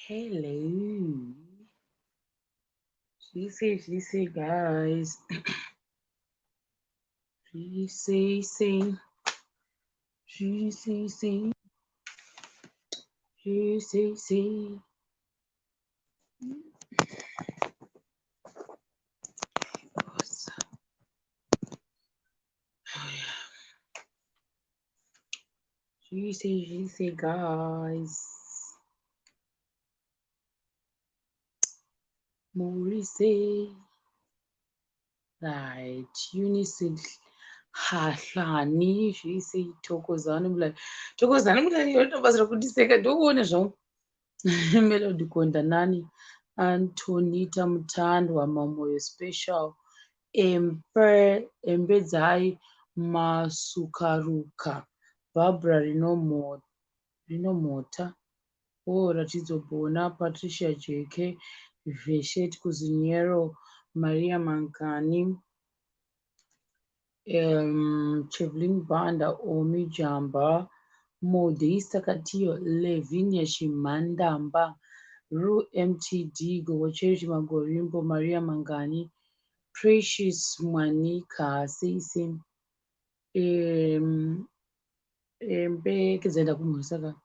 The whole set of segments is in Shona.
Hello. She say, guys. She say, she say, she say. What's up? Oh, yeah. She say, guys. Maurice. Right. Unisid. Hahlani. She say, Tokozani. Like, Tokozani. Like, you're not supposed to say, don't want to show. Melody Kondanani. Antonita Mutandwa Mamoyo Special. Embedzai Masukaruka. Barbara Rinomota. Ratidzo Bona. Patricia JK. Veshet Kuziniero. Maria Mankani. Chevlin Banda. Omi Jamba. Modista Katio. Levinia Shimandamba. Ru MTD. Gowachechi Magorimbo. Maria Mangani. Precious Mwanika Seisim Mbekedzenda kumhosaka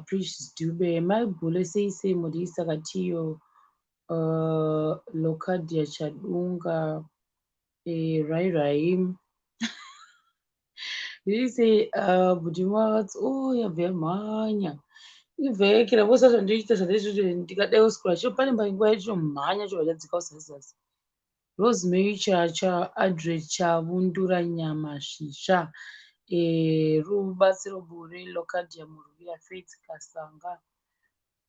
Precious Dube Maibhule Seise Modisa Katiyo Lokadia Chadunga Rai Rai Vise Budimats yabve mhanya ivhekera vose zvandiita zvandizvo ndikadai kusikura cho pane nguva yachinomhanya chovachadzika usazasi Rosemary Chacha Adre Chavundura Nyama Shisha Rubatsiro Bure Lokadia Muruvira Faith Kasanga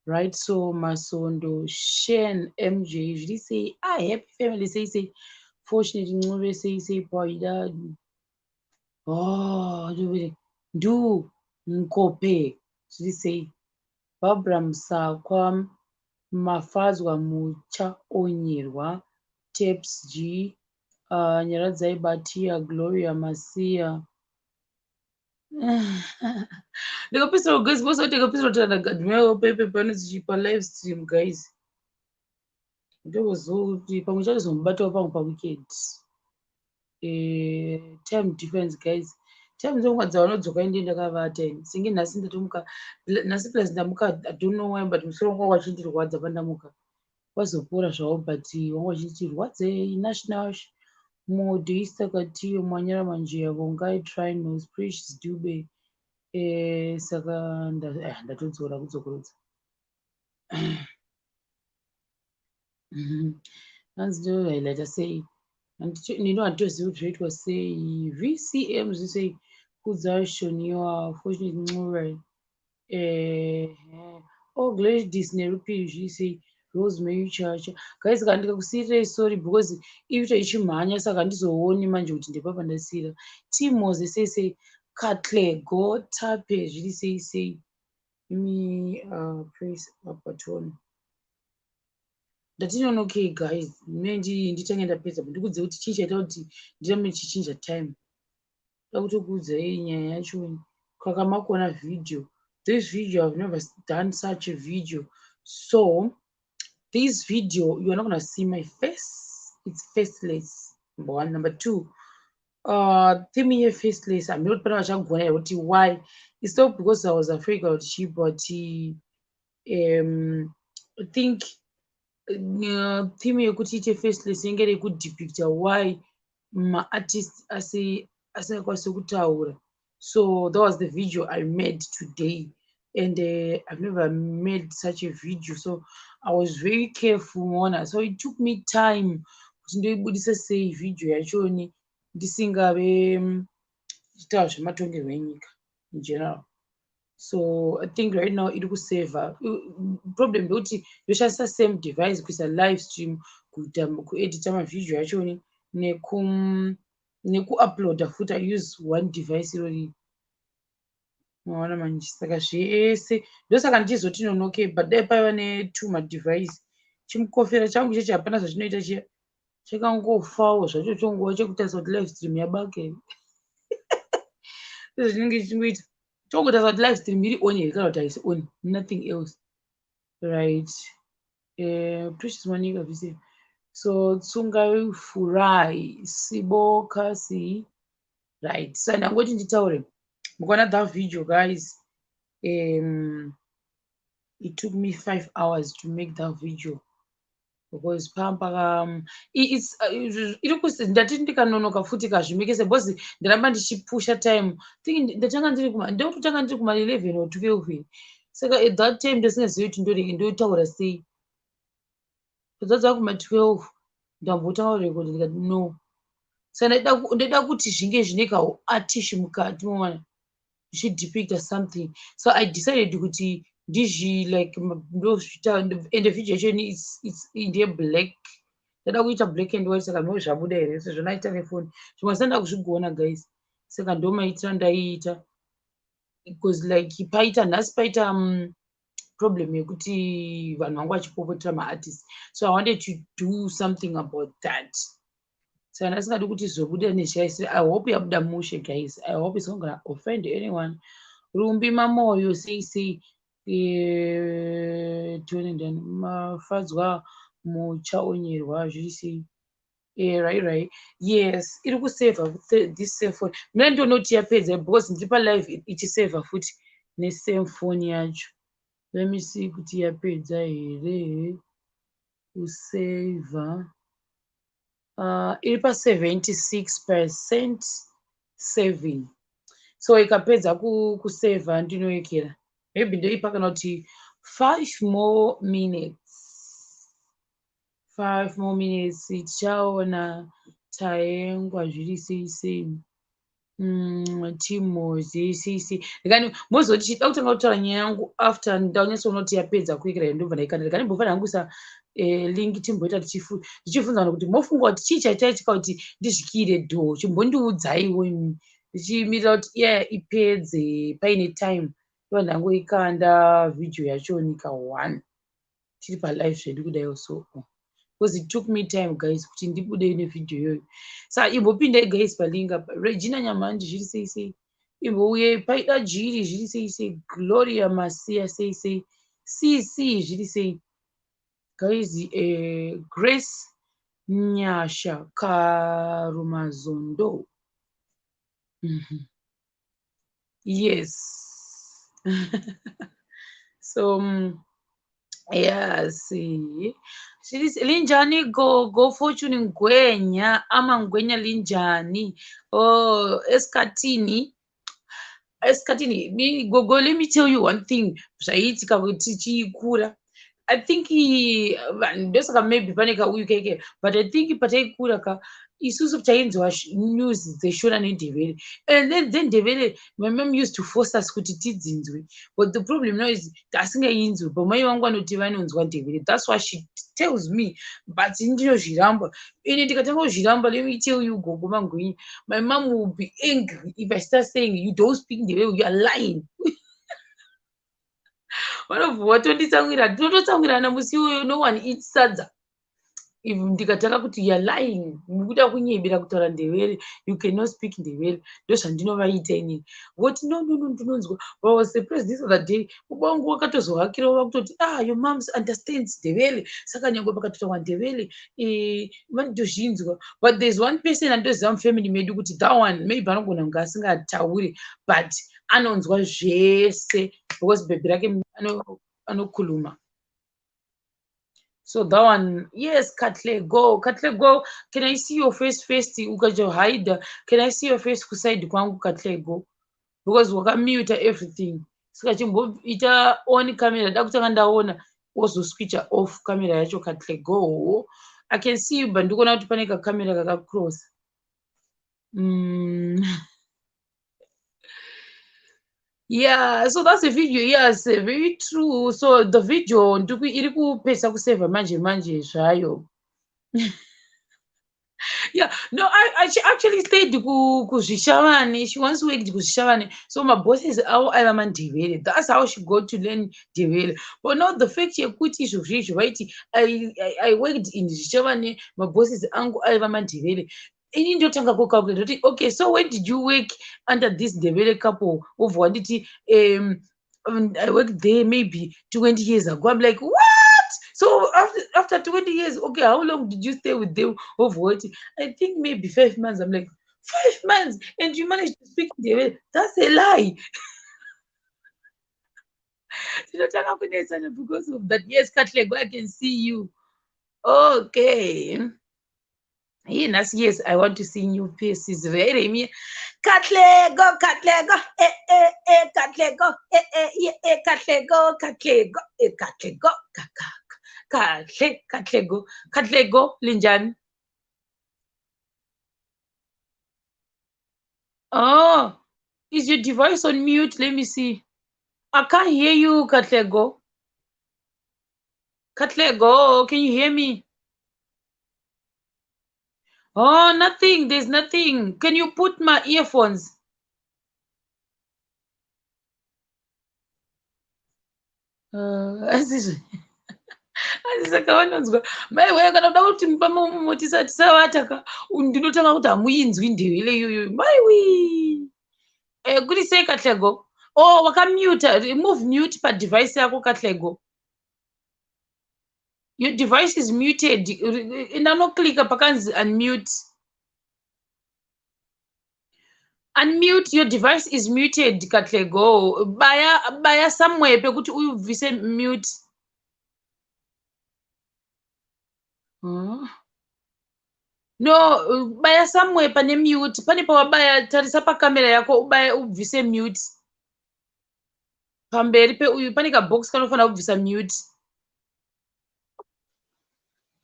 Right So Masondo Shen MJ zviri sei happy family sei fortunate Ncube sei Paida Ndu Nkope zviri sei Barbara Musakwa Mafadzwa Mucha Onyerwa Tapes G Nyaradzai Batia Gloria Masia ndikapedzisira guys bose ndikapedzisira kuti ndagadhimewo pepe panozichipa live stream guys ndokuti pamwe chazomubatawo pamwe paweekend time difference guys time dzonguva dzavanodzoka inde ndakavata ini singe nhasi ndatomuka nhasi plus ndamuka I don't know why but musoro wangu wachindirwadza pandamuka wazopora zvawo but wangu wachindirwadzei national modista katiyo mwanyara manjiya vongai trinos precious dube saka ndatodzora kudzokorudza hanzi ndohighlighta sei nino handitozivi kuti zvoitwa sei vcm zvisei kudza shoniwa fortunate ncure gladys nerupiri zvisei rosemary chacha guys kana ndikakusiyirei sorry because ivito ichimhanya saka handizooni manje kuti ndepapa ndasiyira timoze seisei katlego tape zviri seisei imi praise apatoni ndatinonokei guys mene nditange ndapedza ndikuudze kuti chii chaita kuti ndirambe chichinja time da kutokuudzai nyaya yacho kwakamakona video this video I've never done such a video so this video you're not gonna see my face it's faceless number one number two theme ye faceless I'm not vachagona here kuti why it's not because I was afraid about she but I think theme yekuti ite faceless inge rekudepicta why maartist asingakwanisi kutaura so that was the video I made today and I've never made such a video so I was very careful ona so it took me time kuti ndoibudisa sei video yachoni ndisingave chitaura zvematongerwo enyika in general so I think right now iri kusavha problem ndekuti ndoshandisa same device kuisa live stream kuedita mavhidhio yachoni nekuuploada futi I use one device irori maona manje saka zvese ndosaka ndichizoti nonokei but dai paiva ne2 madevice chimukofera changu chechi hapana zvachinoita chiya chakangofawo zvacho chonguva chekutarisa kuti live stream yabake zvinenge zvichingoita chongotarisa kuti live stream iri on here kana kuti haisi on nothing else right. Precious Monica vise. So tsungai furai sibo kasi. Right. So ndangoti nditaure. Mukaona that video, guys. Um, it took me 5 hours to make that video because pamba it's iri kusi ndati ndikanonoka futi kazvimekese bhozi ndaramba ndichipusha time think ndatanga ndiri ndototanga ndiri kuma 11 or 12 saka at that time ndasingazivi kuti ndotaura sei kudzadza kuma 12 ndambotaura rekodi ndikati no saka ndida kuti zvinge zvine kaatishi mukati momwana zvichidepicta something. So I decided kuti ndizvi like ndozvita and the video yacho ndeye black ndada kuita black and white saka ndo zvabuda here sezvo naita nefoni zvimwe sanda kuzvigona guys saka ndomaitira ndaiita because like paita nhasi paita problem yekuti vanhu vanga vachipopotera maartist, so I wanted to do something about that. So ndasingadi kuti zvobuda nezvaisi. I hope yabuda mushe guys. I hope it's not gonna offend anyone. Rumbi mamoyo sei tonendani mafadzwa muchaonyerwa zviri sei. Right. Yes, iri kusavha this same phone. Mina ndonoti yapedza because ndiri palive ichisavha futi nesame phone yacho. Let me see kuti yapedza here kusavha. Iri pa 76% saving. So ikapedza kusavha ndinoyekera maybe ndoipa kana kuti 5 more minutes tichaona taengwa zviri sei timozi sei ndikani mozoti chida kutanga kutaura nyaya yangu after ndaunyasoona kuti yapedza kuikira ndobva ndaikanda ndikani mbofana hanguisa link timboita tichifunza vanhu kuti mofunga kuti chii chaitaitika kuti ndizvikire dho chimbondiudzaiwo ndichimirira kuti ipedze paine time iva ndangoikanda video yacho nika 1 tiri palive zvedu kudaiwo so because it took me time guys kuti ndibude nevideo iyoyo. Saka imbopindai guys palink apa. Regina Nyamandi zviri sei imbouye paida jiri zviri sei Gloria Masia sei CC zviri sei guys. Grace Nyasha Karumazondo. Yes. So yes, linjani go fortune ngwenya ama ngwenya linjani esikatini gogo. Let me tell you one thing zvaiitika tichikura. I think ndosaka maybe pane kauyu keke, but I think pataikura isusu tainzwa news dzeshona nendevere, and then ndevere my mom used to force us kuti tidzinzwe, but the problem now is tasingainzwi, but mai vangu vanoti vanonzwa ndevere. That's why she tells me, but ndinozviramba ine ndikatanga kuzviramba. Let me tell you gogo mangwenya, my mom will be angry if I start saying you don't speak ndevere, you are lying. Vanobva vatonditsamwira, tinototsamwirana musi iwoyo. No one eats sadza if ndikataka kuti you are lying, mukuda kunyebera kutaura ndevere, you cannot speak ndevere. Ndozvandinovaita inini voti no ndinonzwa. I was surprised this other day, baba vangu vakatozohakirawo vakutoti your mom understands ndevere, saka nyange pakatotaura ndevere vanotozvinzwa. But there's one person andoziva mufamily medu kuti that one maybe anogona kunge asingatauri but anonzwa zvese because bhebhi rake anokuluma. So that one, yes, Katle, go. Can I see your face first? Ukaja hide. Can I see your face kuside kwangu Katle, go? Because wakamute everything. Saka chimbo ita on camera. Dakutanga ndaona also switch off camera yacho Katle, go. I can see you, but ndikona kuti pane camera kaka cross. Yeah, so that's the video. Yes, very true. So the video iri kupesa kuseva manje zvayo. Yeah, no, she actually stayed kuzvishavane. She once worked kuzvishavane. So my bosses are mandevere. That's how she got to learn devere. But not the fact she put issue right. I worked in zvishavane. My bosses angu mandevere. Ini ndotanga kucalculate. Okay, so when did you work under this devere couple of wanditi I worked there maybe 20 years ago. I'm like, what? So after 20 years, okay, how long did you stay with them of what? I think maybe 5 months. I'm like, 5 months, and you managed to speak the that's a lie. Because of that. Yes, Katlego, I can see you. Okay. Yes, I want to see new faces. Very me. Katlego, Katlego, Katlego, Katlego, Katlego, Katlego, Katlego, Katlego, Linjan. Oh, is your device on mute? Let me see. I can't hear you, Katlego. Katlego, can you hear me? Oh, nothing. There's nothing. Can you put my earphones? Azizwe azvisakavanonzwa maiwe kana kuda kuti pamomo tisavata ka ndinotanga kuti hamuinzwi ndevele iyoyo maiwi kuti sei Katlego. Oh, wakamuta. Remove mute padevice yako Katlego. Your device is muted. Ndanoklika pakanzi unmute. Unmute, your device is muted Katlego. Baya somewhere pekuti uyubvise mute. No, baya somewhere pane mute. Pane pawabaya tarisa pakamera yako ubaya ubvise mute. Pamberi peuyu pane kabox kanofanira kubvisa mute.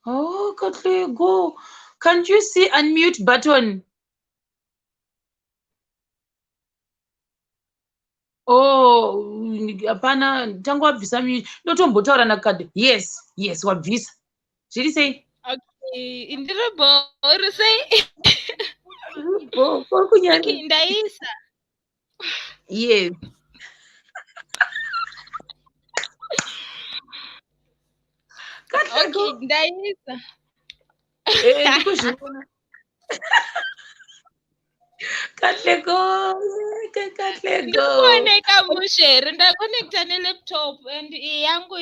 Oh, Katlego. Can't you see unmute button? Oh, hapana tangu wabvisa mute. Ndotombotaura nakadhi. Yes, wabvisa. Zviri sei? Okay, ndiribo uri sei? Kunyari. Okay, ndaisa. Yes. Katlego. Okay, ndaisa. Ndikuzviona. Katlego. Ndikuoneka mushere ndakonekta nelaptop and yangu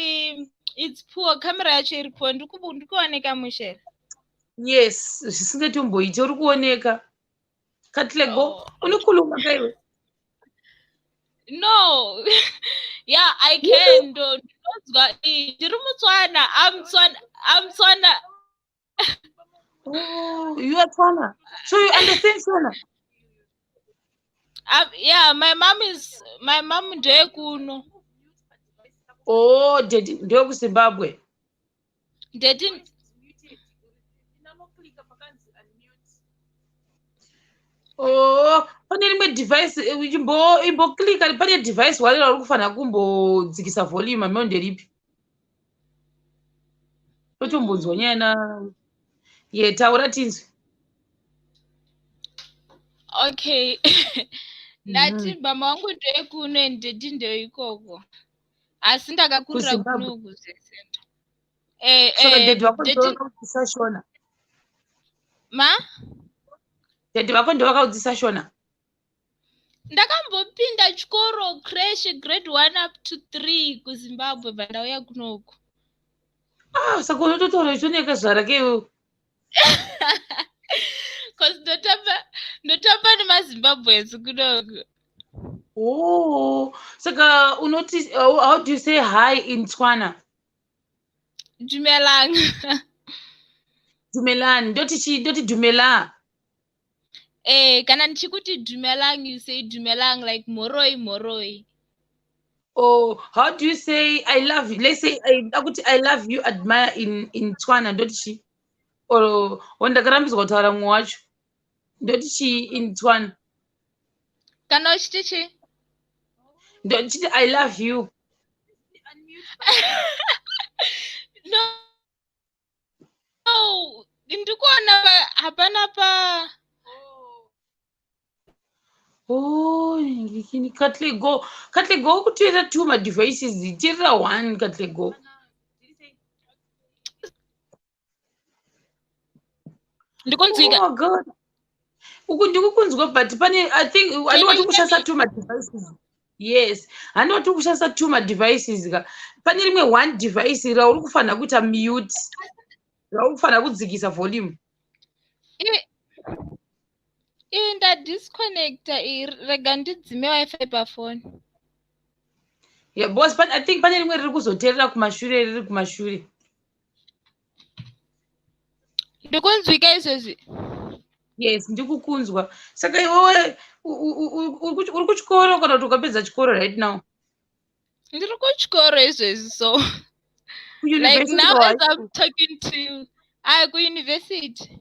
it's poor, camera yacho iri poor. Ndikuoneka mushere. Yes, zvisingatomboiti uri kuoneka. Katlego, unokhuluma kaiwe? No. Yeah, I can. Ndinonzwa ndiri mutswana. I'm Tswana. Oh, you are Tswana. So you understand Tswana? Yeah, my mom ndeyekuno. Oh, ndeyekuZimbabwe. Oh, pane rimwe device imboklika pane device warira uri kufanira kumbodzikisa volume ameno nderipi? Totombonzwa nyaya na taura tinzwi. Okay. Ndati mama wangu ndeyekuno and daddy ndeikoko. Asi ndakakurira kuno kuzesenta. Saka daddy wako ndovakaudzisa Shona. Ma? Daddy wako ndovakaudzisa Shona. Ndakambopinda chikoro crash grade 1 up to 3 kuZimbabwe vandauya kunoko. Saka unototaura ichioneka zvarake iwewe. Cause ndotamba nemaZimbabweans kunoko. Oh, saka unoti how do you say hi in Tswana? Dumelang. Dumelang. Ndoti dumela. Kana ndichikuti dumelang, you say dumelang like moroi. Oh, how do you say I love you? Let's say I love you, admire in Tswana. Ndoti or wandakarambidzwa kutaura mumwe wacho. Ndoti in Tswana. Kana uchitichi? Ndoti I love you. No, ndikuona hapana pa. Oh, Katlego kutoita two devices tirira one Katlego. Ndikunzwika. Oh God. Uku ndikukunzwa but pane I think I don't want to kushandisa two devices. yes, handoti kushandisa 2 madevices ka pane rimwe 1 device rauri kufanira kuita mute, rauri kufanira kudzikisa volume. Ndadisconnecta rega ndidzime wifi pafoni. Yeah, boss, I think pane rimwe riri kuzoteerera kumashure riri kumashure. Ndikunzwika izvozvi? Yes, ndikukunzwa. Saka iwewe uri kuchikoro kana kuti ukapedza chikoro right now? Ndiri kuchikoro izvozvi, so like now as I'm talking to you, kuuniversity.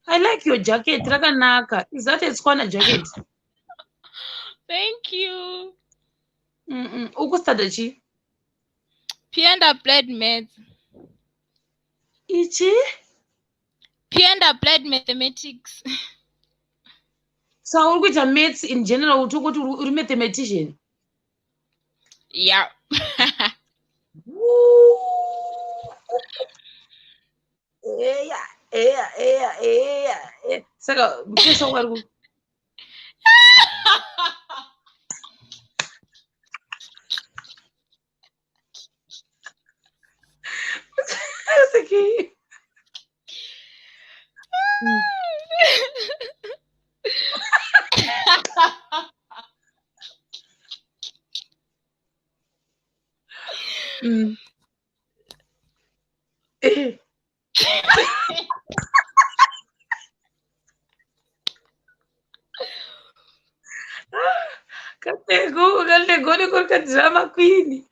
I like your jacket, rakanaka. Is that a Tswana jacket? Thank you. Ukustada chi? P and applied maths. Ichi? P and applied mathematics. So uri kuita maths in general, kuti uri mathematician? Yeah. Saka mutesa wari okay. Katego ni kwa drama queen.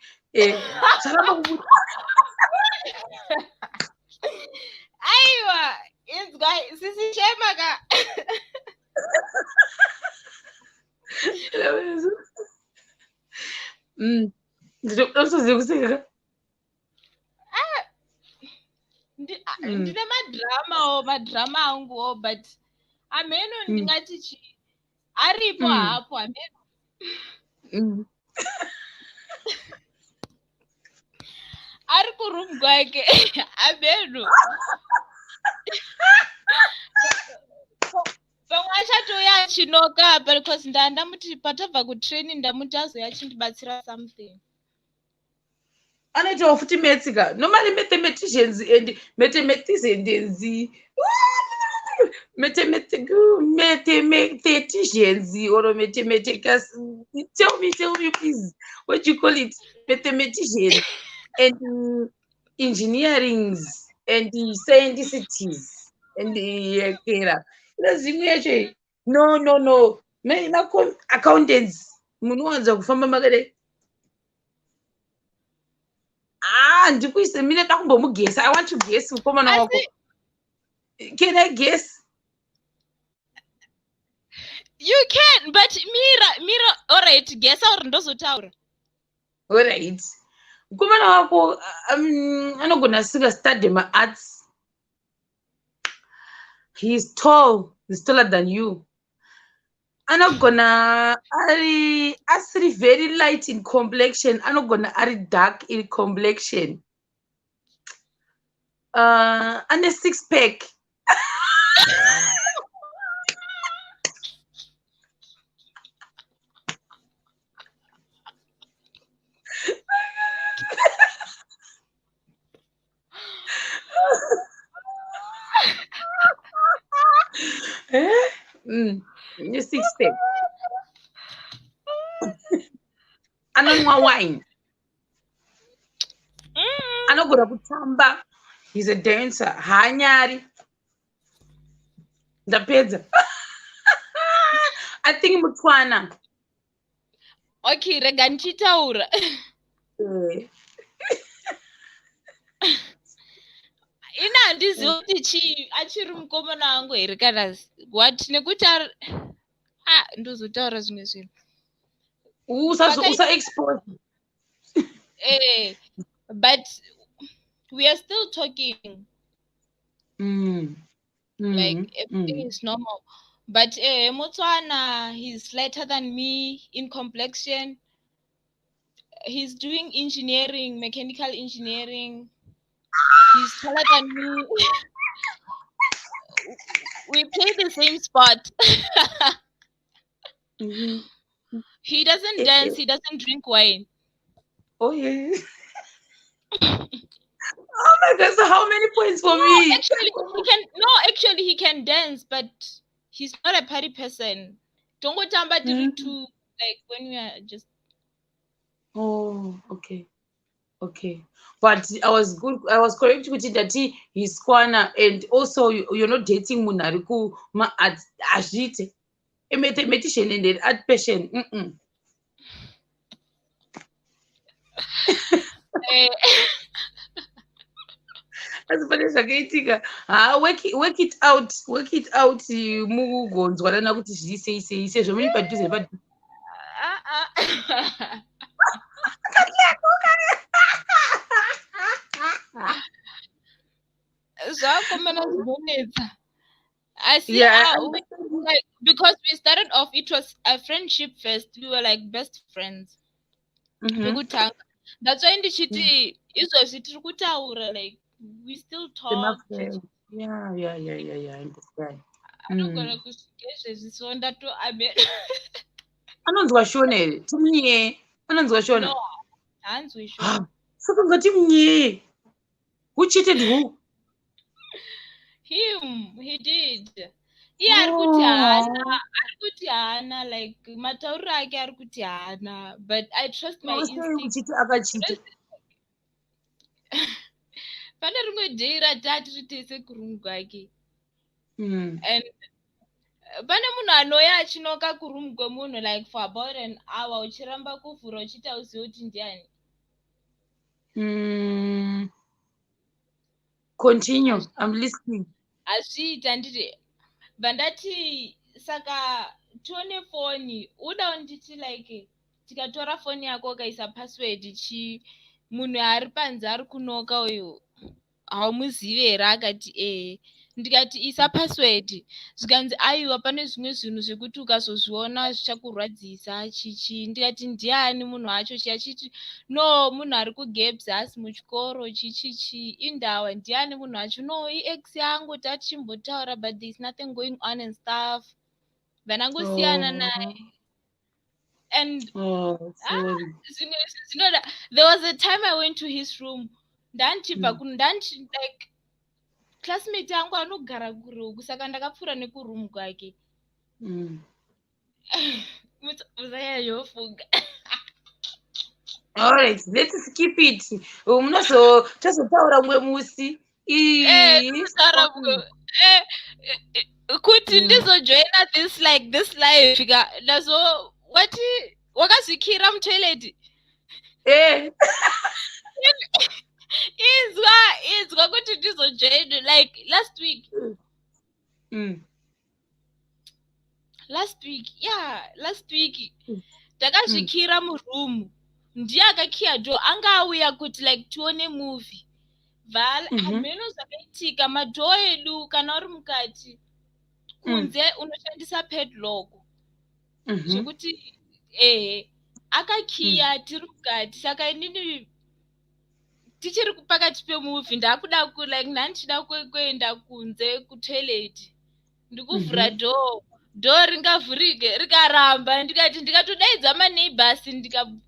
Aiwa, it's guy sisi shema ka. Ndinozikuseka. Ndine madrama anguwo, but ameno ndingati chi aripo hapo ameno. Ari kuroom kwake ameno. Pamwe achatoya achinoka because ndamuti patabva kutraining ndamuti azoya achindibatsira something. Anoitawo futi maths ka. Normally mathematicians and mathematicians or mathematicals. Tell me please, what you call it? Mathematicians and engineerings and scientists and no. Accountants. Munowanza kufamba makade. Ndikuise mine takumbomugesa. I want to guess mukomana wako. Can I guess? You can, but Mira, all right, guess or ndozotaura. All right. Mukomana wako anogona sika study my arts. He's tall. He's taller than you. Anogona asiri very light in complexion. Anogona ari dark in complexion. And a 6-pack. A 6-pack. Anonwa wine. Anogona kutamba. He's a dancer. Hanyari. Ndapedza. I think Mutswana. Okay, rega ndichitaura. Ina handizivi kuti chii achiri mukomana wangu here kana what nekuti ndozotaura zvimwe zvinhu. Usa expose. But we are still talking. Like everything is normal. But Motswana, he's lighter than me in complexion. He's doing engineering, mechanical engineering. He's taller than me. We play the same sport. He doesn't dance, he doesn't drink wine. Oh yeah. Oh my God, so how many points for No, me? actually he can dance, but he's not a party person. Don't go tamba to like when we are just Oh, okay. Okay. But I was good. I was correct with it that he's kwana, and also you're not dating munariku ma ajite. Meditation and then art passion. eh, Azipane zvakaitika. Work it out. Work it out. Mugonzwanana kuti zviise zvomuri padhuze padhuze. zvakomana zvinonetsa. I see. Yeah. Like because we started off, it was a friendship first. We were like best friends. Pekutanga. That's why ndichiti izvozvi tiri kutaura like we still talk. Yeah. I understand. Anogona kusvika izvezvi so ndatoamera. Anonzwa shona here. Timunye. Anonzwa shona. No, hanzwi shona. Saka ngati munye. Who cheated who? Him, he did. Iye ari kuti haana like matauriro ake ari kuti haana, but I trust my instinct. Pane rimwe dhei ratiri tese kurumu kwake, and pane munhu anouya achinoka kurumu kwemunhu like for about an hour uchiramba kuvhura uchiti hauzivi kuti ndiani. Continue. I'm listening. Azviita nditi bandati saka tione foni uda nditi like tikatora foni yako ukaisa password munhu ari panze ari kunoka uyu haumuzivi here? Akati ndikati isa password, zvikanzi aiwa pane zvimwe zvinhu zvekuti ukazozviona zvichakurwadzisa chichi. Ndikati ndiani munhu wacho? Chiachiti no, munhu ari kugebs asi muchikoro chichichi. Indawa ndiani munhu wacho? No, iex yangu tatichimbotaura but there's nothing going on and stuff. Vanangosiyana naye. And there was a time I went to his room. Ndanchibva like classmate yangu anogara kuruku, saka ndakapfuura nekurumu kwake. Musayayofunga. All right, let's skip it. Tazotaura mwe musi. Kuti ndizojoina this life ndazo wati wakazvikira mutoilet. Izwa kuti ndizojoin like last week. Last week takazvikira muroom. Ndiye akakiya do anga auya kuti like tione movie. Hameno zvakaitika madhoo edu kana uri mukati kunze unoshandisa padlock zvekuti akakiya tiri mukati, saka inini tichiri pakati pemovie ndakuda like ndandichida kuenda kunze kutoilet, ndikuvhura dhoo ringavhurike rikaramba, ndikati ndikatodaidza maneighbors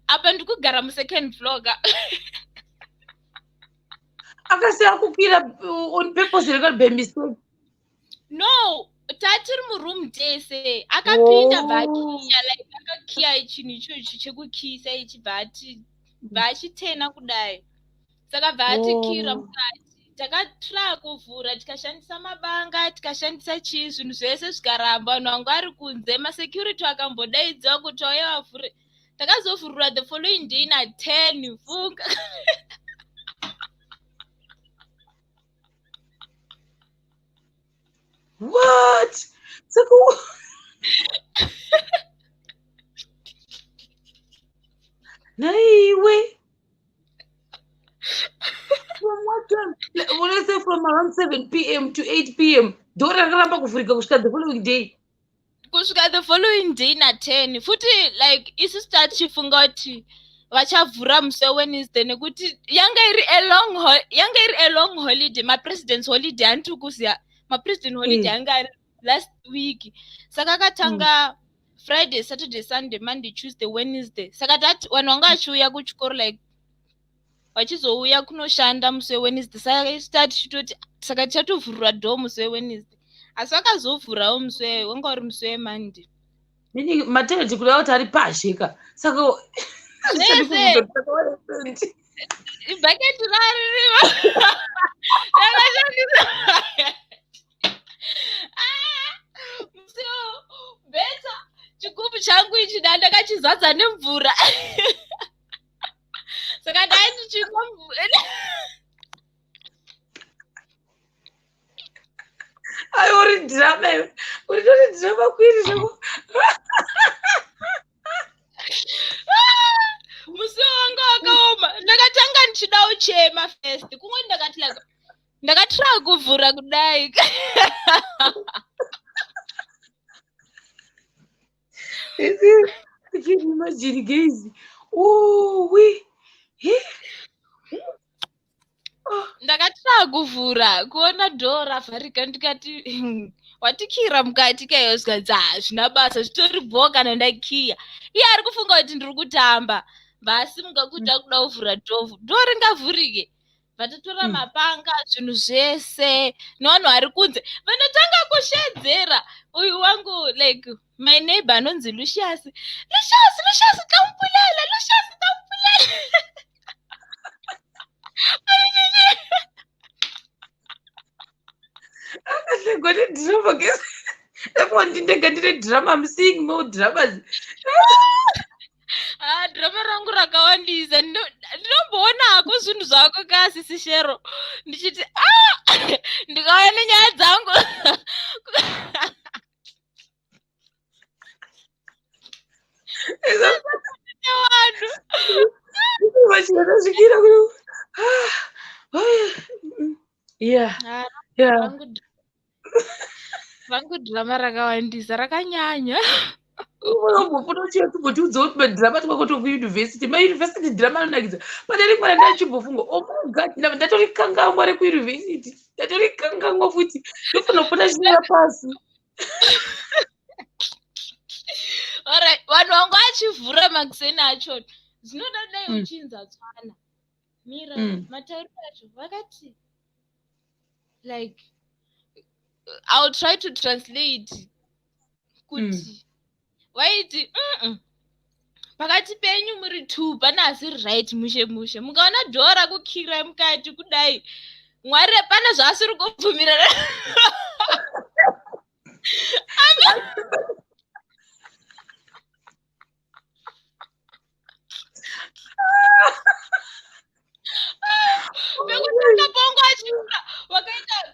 apa ndikugara musecond floor ka. Akasiya kukwira on purpose by mistake? No, tatiri muroom tese akapinda bhakiya like akakiya chinhu ichochi chekukisa ichi bhachitena kudai, saka bhatikira mukati takatry kuvhura tikashandisa mabanga tikashandisa chii zvinhu zvese zvikaramba, vanhu vangu ari kunze, masecurity akambodaidza kuti auye vavhure. Takazovhurira the following day na10 funga. What? Naiwe. From what time? When I say from around 7 p.m. to 8 p.m. Dora rakaramba kuvhurika kusvika the following day. Kusvika the following day na10 futi like isusu tatichifunga kuti vachavhura musi Wednesday nekuti yanga iri a long holiday, ma-president's holiday handiri kuziya ma-president holiday yanga ari last week, saka akatanga Friday, Saturday, Sunday, Monday, Tuesday, Wednesday. Saka that vanhu vanga vachiuya kuchikoro like vachizouya kunoshanda musi weWednesday. Saka tichitoti saka tichatovhurira dhoo musi weWednesday. Asi vakazovhurawo musi wanga uri musi weMonday. Meaning maternity kuda kuti ari pashika. Saka zvese ibhaketi raririma rakashandisa musiwo beta chigubhu changu ichi ndakachizadza nemvura saka ndaiti chimwa mvura. Ai uri drama kwiri zvako. Musi wanga wakaoma ndakatanga ndichida uchema first kumwe ndakati like ndakatira kuvhura kudai. I can imagine guys. Oh we ndakatira kuvhura kuona dhoo ravharika ndikati watikira mukati kayo zvikanzi zvina basa zvitori bho kana ndakiya. Iye ari kufunga kuti ndiri kutamba basi mungakuda kuda kuvhura dhoo ringavhurike. Vatatora mapanga zvinhu zvese nevanhu vari kunze vanotanga kushedzera. Uyu wangu like my neighbor anonzi Lucius tampulela Lucius tampulela. I got a drama guys. Everyone didn't get a drama. I'm seeing more dramas. Drama rangu rakawandisa ndinomboona hako zvinhu zvako kasisi Shero ndichiti ndikaona nyaya dzangu vangu drama rakawandisa rakanyanya. Drama kuuniversity mauniversity drama anonakidza padare mwana ndachimbofungwa oh my god ndatorikangamwa rekuuniversity ndatorikangamwa futi ndofanira kupota chinera pasi. Alright, vanhu vangu achivhura makiseni acho zvinoda dai uchinza tswana mira matauro acho vakati like I'll try to translate kuti waiti pakati penyu muri 2 pana asiri right mushe mukaona dhoo rakukira mukati kudai Mwari pana zvasiri kubvumirana.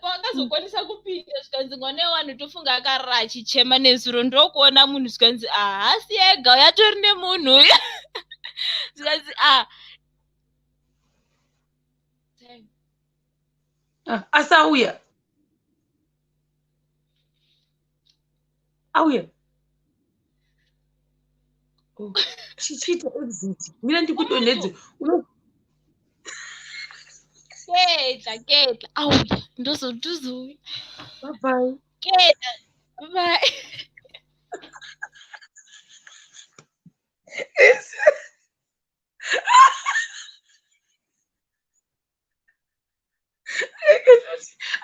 Wakazokwanisa kupinda zvikanzi mwana wanu tofunga akarara achichema nezuro ndokuona munhu zvikanzi hasi ega yatori nemunhu uyu zvikanzi asauya auya chichiita exit mira ndikudonedze Keta auya ndozouya bye keta bye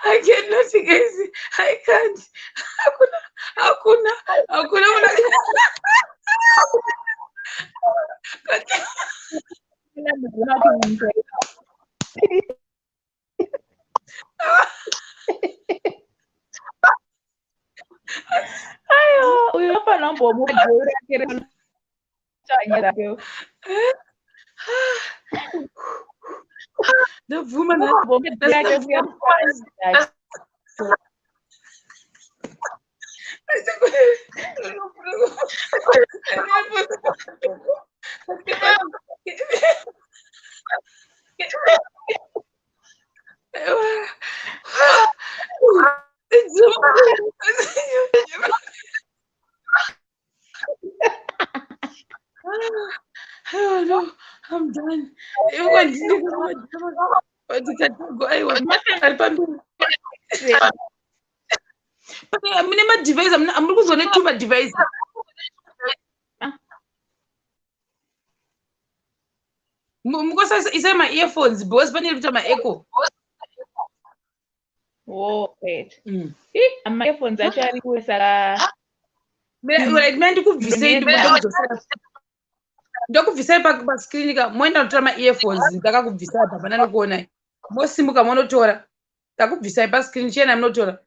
I cannot guys. I can't. Hakuna. Uyu hapana mbomugaura kera chanyera peo. The woman has oh no, I'm done. I'm device. I'm looking for a device. Mukosasa ma-earphones because panenge kuita ma-echo. Wait. Mm. Ama-earphones acho aripo saka Mina ndikubvisei ndokubvisai paskrini ka moenda kutora ma-earphones ndakakubvisai apa pana nokuonai mosimuka monotora ndakubvisai paskrini chiena munotora.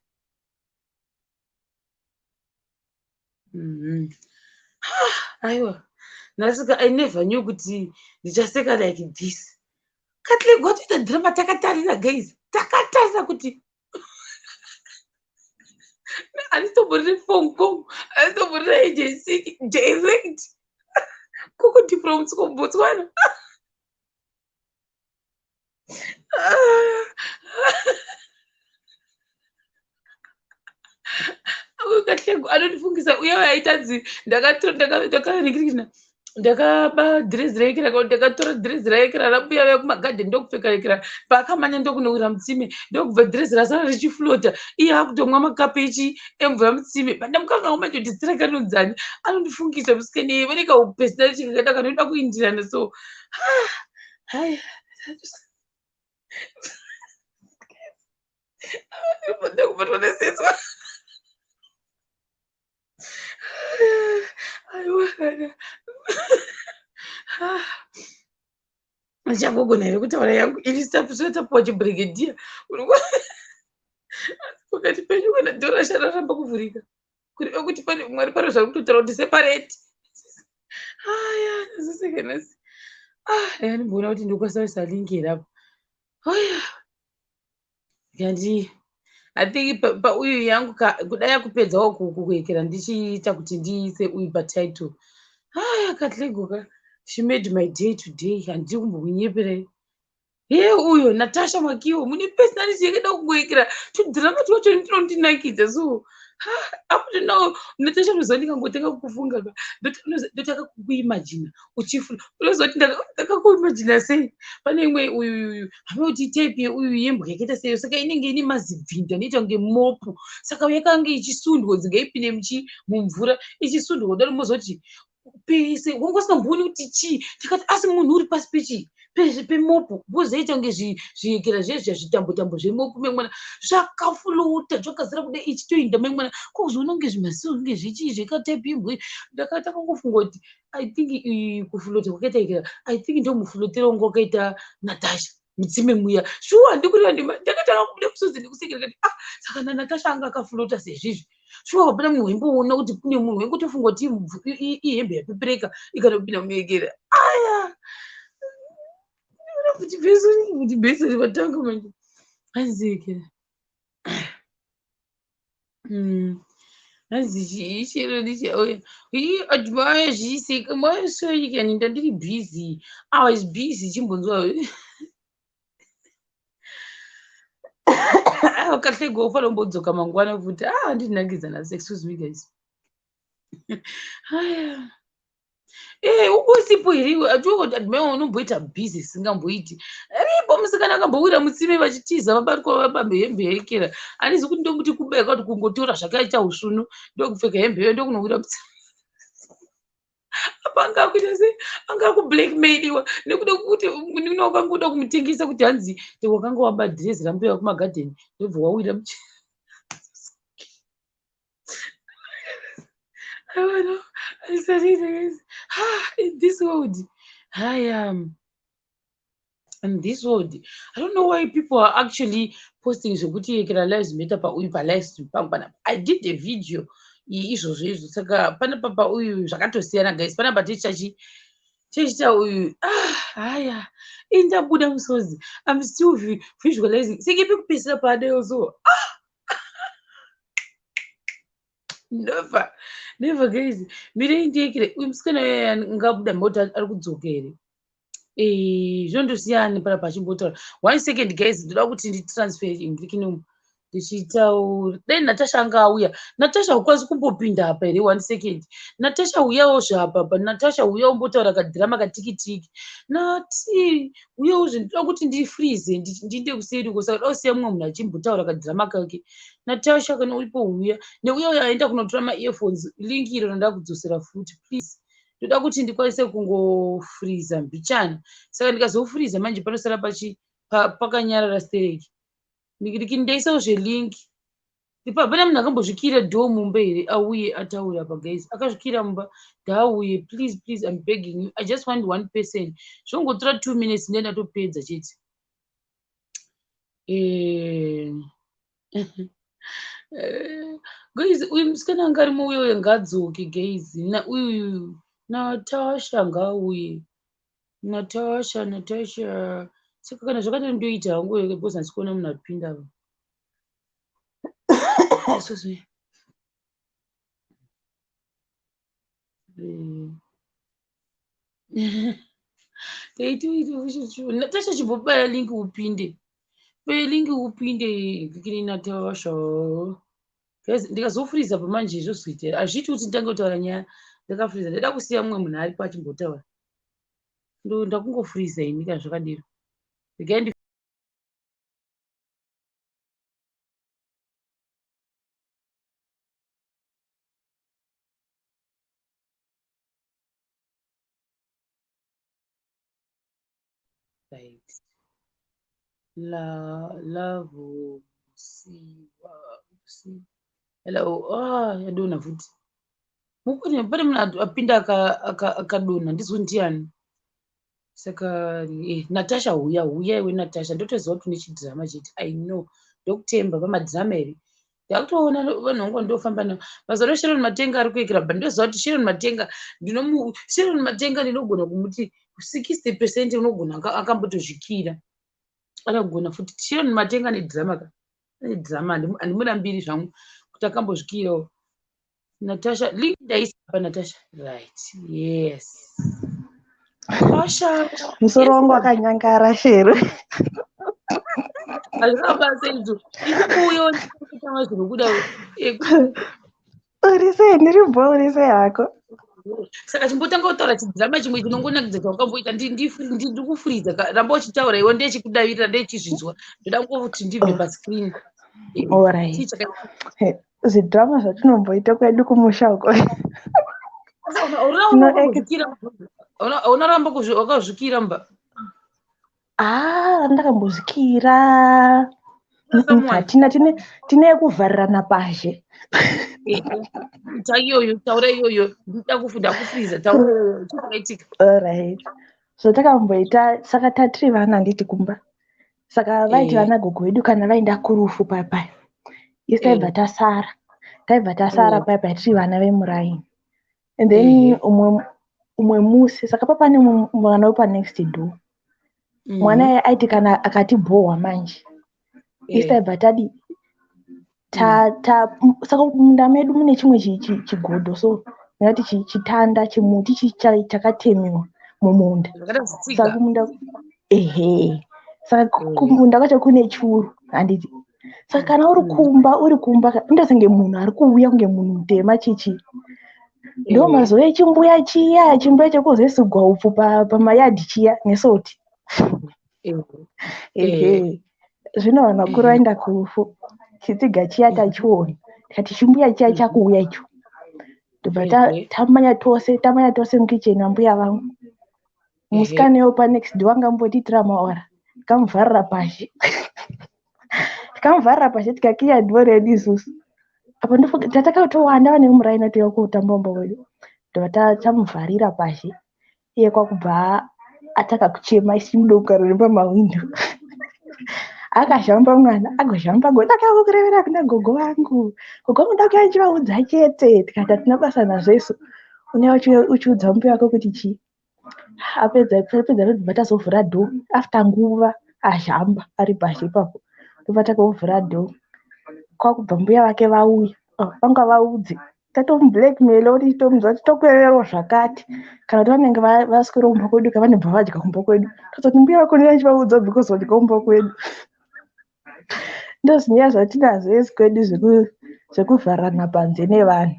Aiwa nasika I never knew kuti ndichaseka like this. Katile gwatoita drama takatarira guys, takatarira kuti anitomborere phone call, anitomborere agency direct kukuti from Botswana. Kahleko anondifungisa uye aitanzi ndakaba dress raikira ndakatora dress raikira rabuya vaya kumagadheni ndokupfeka raikira paakamanya ndokunowira mutsime ndokubva dress rasara richiflota iye akutomwa makapechi emvura mutsime pandamukanga umajodhisira kanonzani anondifungisa musikeni vaneka upesinari chikakada kanoda kuindirana so haya ndakubatwa nesetswa. Ndichagogona here kutaura yangu iri tapuwa chibrigadier pakati penyu kana dhora rashararamba kuvhurika kureva kuti pane mwari pano zvari kutotaura kuti separate. Aya nazosekenasi aya ndimboona kuti ndikwasaisa lingi here apa. Aya kandi I think pauyu yangu kudai yakupedzawo kuwekera ndichiita kuti ndiise uyu patitle. Aya katlegoka she made my day today handiri kumbonyeperai. Ye uyo Natasha Makiwo mune personality yakada kungowekera tudhirama twacho ndinondinakidza so up to now Natasha unoziva ndikangotanga kufunga ndotaka kukuimagina uchifuna unozoti ndakakuimagina sei pane imwe uyu hama kuti tape uyu yembwa yakaita seyo saka inenge ine mazibvinda inoita kunge mopu saka yakanga ichisundwa dzinga ipinde mumvura ichisundwa kudaro mozoti pese wanga usingamboni kuti chii tikati asi munhu uri pasi pechii pemopu wozoita kunge zviekera zvezvia zvitambo zvemopu memwana zvakafulota zvakazara kudai ichitoinda memwana kozoona kunge zvimasiwo kunge zvichii zvekataipimbwe ndakataka kungofunga kuti I think kufulota kwakaita ikera I think ndo mufulotero wangu wakaita Natasha mutsime muya shuwa ndikurira ndakataka kubuda kusodzi ndikusekera kati saka naNatasha anga akafulota sezvizvi shuwa wapana munhu weimboona kuti kune munhu wengotofunga kuti ihembe yapepereka ikanopinda muekera. Aya kuti bhesiri vatanga manje hanzikira hanzi chiro ndichauya admire zvisika mwasoikani ndandiri busy. I was busy chimbonzwa kahlego ufana umbodzoka mangwana futi handinakidza nhasi, excuse me guys. Haya usipo here atiwoti admire unomboita busy singamboiti ripo musikana akambowira mutsime vachitiza vabatwa vabambe hembe yaikera handizi kuti ndomuti kubeka kuti kungotora zvakaita usvunu ndokupfeka hembe yo ndokunowira mutsime apa anga akuita sei anga akublackmailiwa nekuda kuti wakanga kumutengesa kuti hanzi wakanga wamba dhirezi rambuya kumagadheni ndobva wawira mutsime. I don't know. I studied guys. In this world, I am. In this world, I don't know why people are actually posting zvokuti yekera lives matter pauyu palive stream pangu panapa. I did a video izvozvo saka panapa pauyu zvakatosiyana guys. Panapa tichita uyu haya indabuda musodzi. I'm still visualizing. Sekepi kupesera paadayo so. Never guys. Mire ndiyekere uyu musikana uya ngabuda mota ari kudzoka here. Zvondosiyana panapa achimbotaura. 1 second guys, ndoda kuti nditransfer ingirikinomu ndichitaura. Dai Natasha anga auya. Natasha hukwazi kumbopinda apa here 1 second. Natasha uyawo zvapa. Natasha uya umbotaura kadhirama katikitiki. Nati uyawo ndoda kuti ndifreeze ndinde kuseri kusaka dosiya mumwe munhu achimbotaura kadhirama kake. Natasha kana uripo uya neuya aenda kunotora ma-earphones link iro ndoda kudzosera futi please ndoda kuti ndikwanise kungofriza mbichana. Saka ndikazofriza manje panosara pakanyarara stereki. Ndaisawo zvelingi. Pana munhu akambozvikira dhoo mumba here auye ataure apa guys. Akazvikira mumba ngaauye please I'm begging you. I just want one person. Zvongotora 2 minutes ndatopedza chete. Guys, uyu musikana anga arimo uyo ngadzoke guys. Uyu Natasha ngauye. Natasha. Saka kana zvakati ndoita hangu because handikuona munhu apinda apa. Excuse me. Natasha chimbobaya linki upinde. Linki upinde kikini Natasha. Guys, ndikazofriza pamanje izvozviita. Azviti kuti nditange kutaura nyaya. Ndakafriza. Ndada kusiya mumwe munhu ari pachimbotaura. Ndakungofriza ini kana zvakadiro. Right. Love see. Hello. Yadona futi. Mukoni pane munhu apinda akadona ndizvo ndiani. Saka Natasha huya iwe Natasha. Ndotoziva kuti nechidhirama chete. I know. Ndokutemba pamadhirama here. Ndakutoona vanhu vangu ndofamba navo. Mazano Sharon Matenga ari kuekera bha. Ndoziva kuti Sharon Matenga ndinogona kumuti 60% unogona akambotozvikira. Akagona futi Sharon Matenga nedhirama handimurambiri zvangu kuti akambozvikirawo. Natasha link ndaisa pa Natasha. Right. Yes. Natasha. Musoro wangu wakanyangara Shero. Azvakabasa izvo. Ndikuuyo ndikutanga zviro kuda. Ndiri yako. Saka chimbotanga kutaura chidhirama chimwe chinongonakidza chawakamboita. Ndiri kufriza. Ramba uchitaura iwe ndechikudavirira ndechizvinzwa. Ndoda kuti ndibve pascreen. Alright. Zvidhirama zvatinomboita kwedu kumusha uko. Unoramba wakazvikira mba. Ndakambozvikira. Tine yekuvharirana pazhe. Taura iyoyo. Ndida kufunda kufriza. Taura chakaitika. Alright. So takamboita saka tatiri vana nditi kumba. Saka vaiti vana gogo vedu kana vaenda kurufu paya. Taibva tasara paya tiri vana vemuraini. And then umwe musi saka papane mwana wepa next door. Mwana aiti kana akatibhohwa manje. Taibva tadi saka munda medu mune chimwe chigodo so ngati chitanda chimuti chakatemiwa mumunda. Saka munda saka kumunda kwacho kune churu handiti. Saka kana uri kumba ndosenge munhu ari kuuya kunge munhu mutema chichi. Ndo mazoe chimbuya chekuzesugwa upfu pamayadhi chiya nesoti. Zvino vanhu vakuru vaenda kurufu. Chitsiga chiya tachiona. Tikati chimbuya chiya chakuuya icho. Ndobva tamanya tose mukicheni wambuya vangu. Musikana yopa next door angambotitira maora. Tikamuvharira pashi tikakiya dhoo redu isusu. Apa ndipo tatakatowanda vane muraina tiyo kutamba mba wedu. Ndobva tamuvharira pashi. Iye kwakubva ataka kuchema isimudoka riri pamawindo. Akazhamba mwana, agozhamba ndakakurevera kuna gogo vangu. Gogo muda kuya chivaudza chete. Tikati hatina basa nazvo isu. Unewo uchiudza mbuya wako kuti chii. Apedza tazovhura dhoo. After nguva azhamba ari pashi ipapo. Ndobva takovhura dhoo. Kwakubva mbuya vake vauya. Vanga vaudze. Tatomublackmail kuti tomuudza kuti tokwererawo zvakati. Kana kuti vanenge vaswera kumba kwedu kavanobva vadya kumba kwedu. Tozoti mbuya wako ndiye achivaudza because vodya kumba kwedu. Ndozinyaya zvatinazvo esi kwedu zvekuvharana panze nevanhu.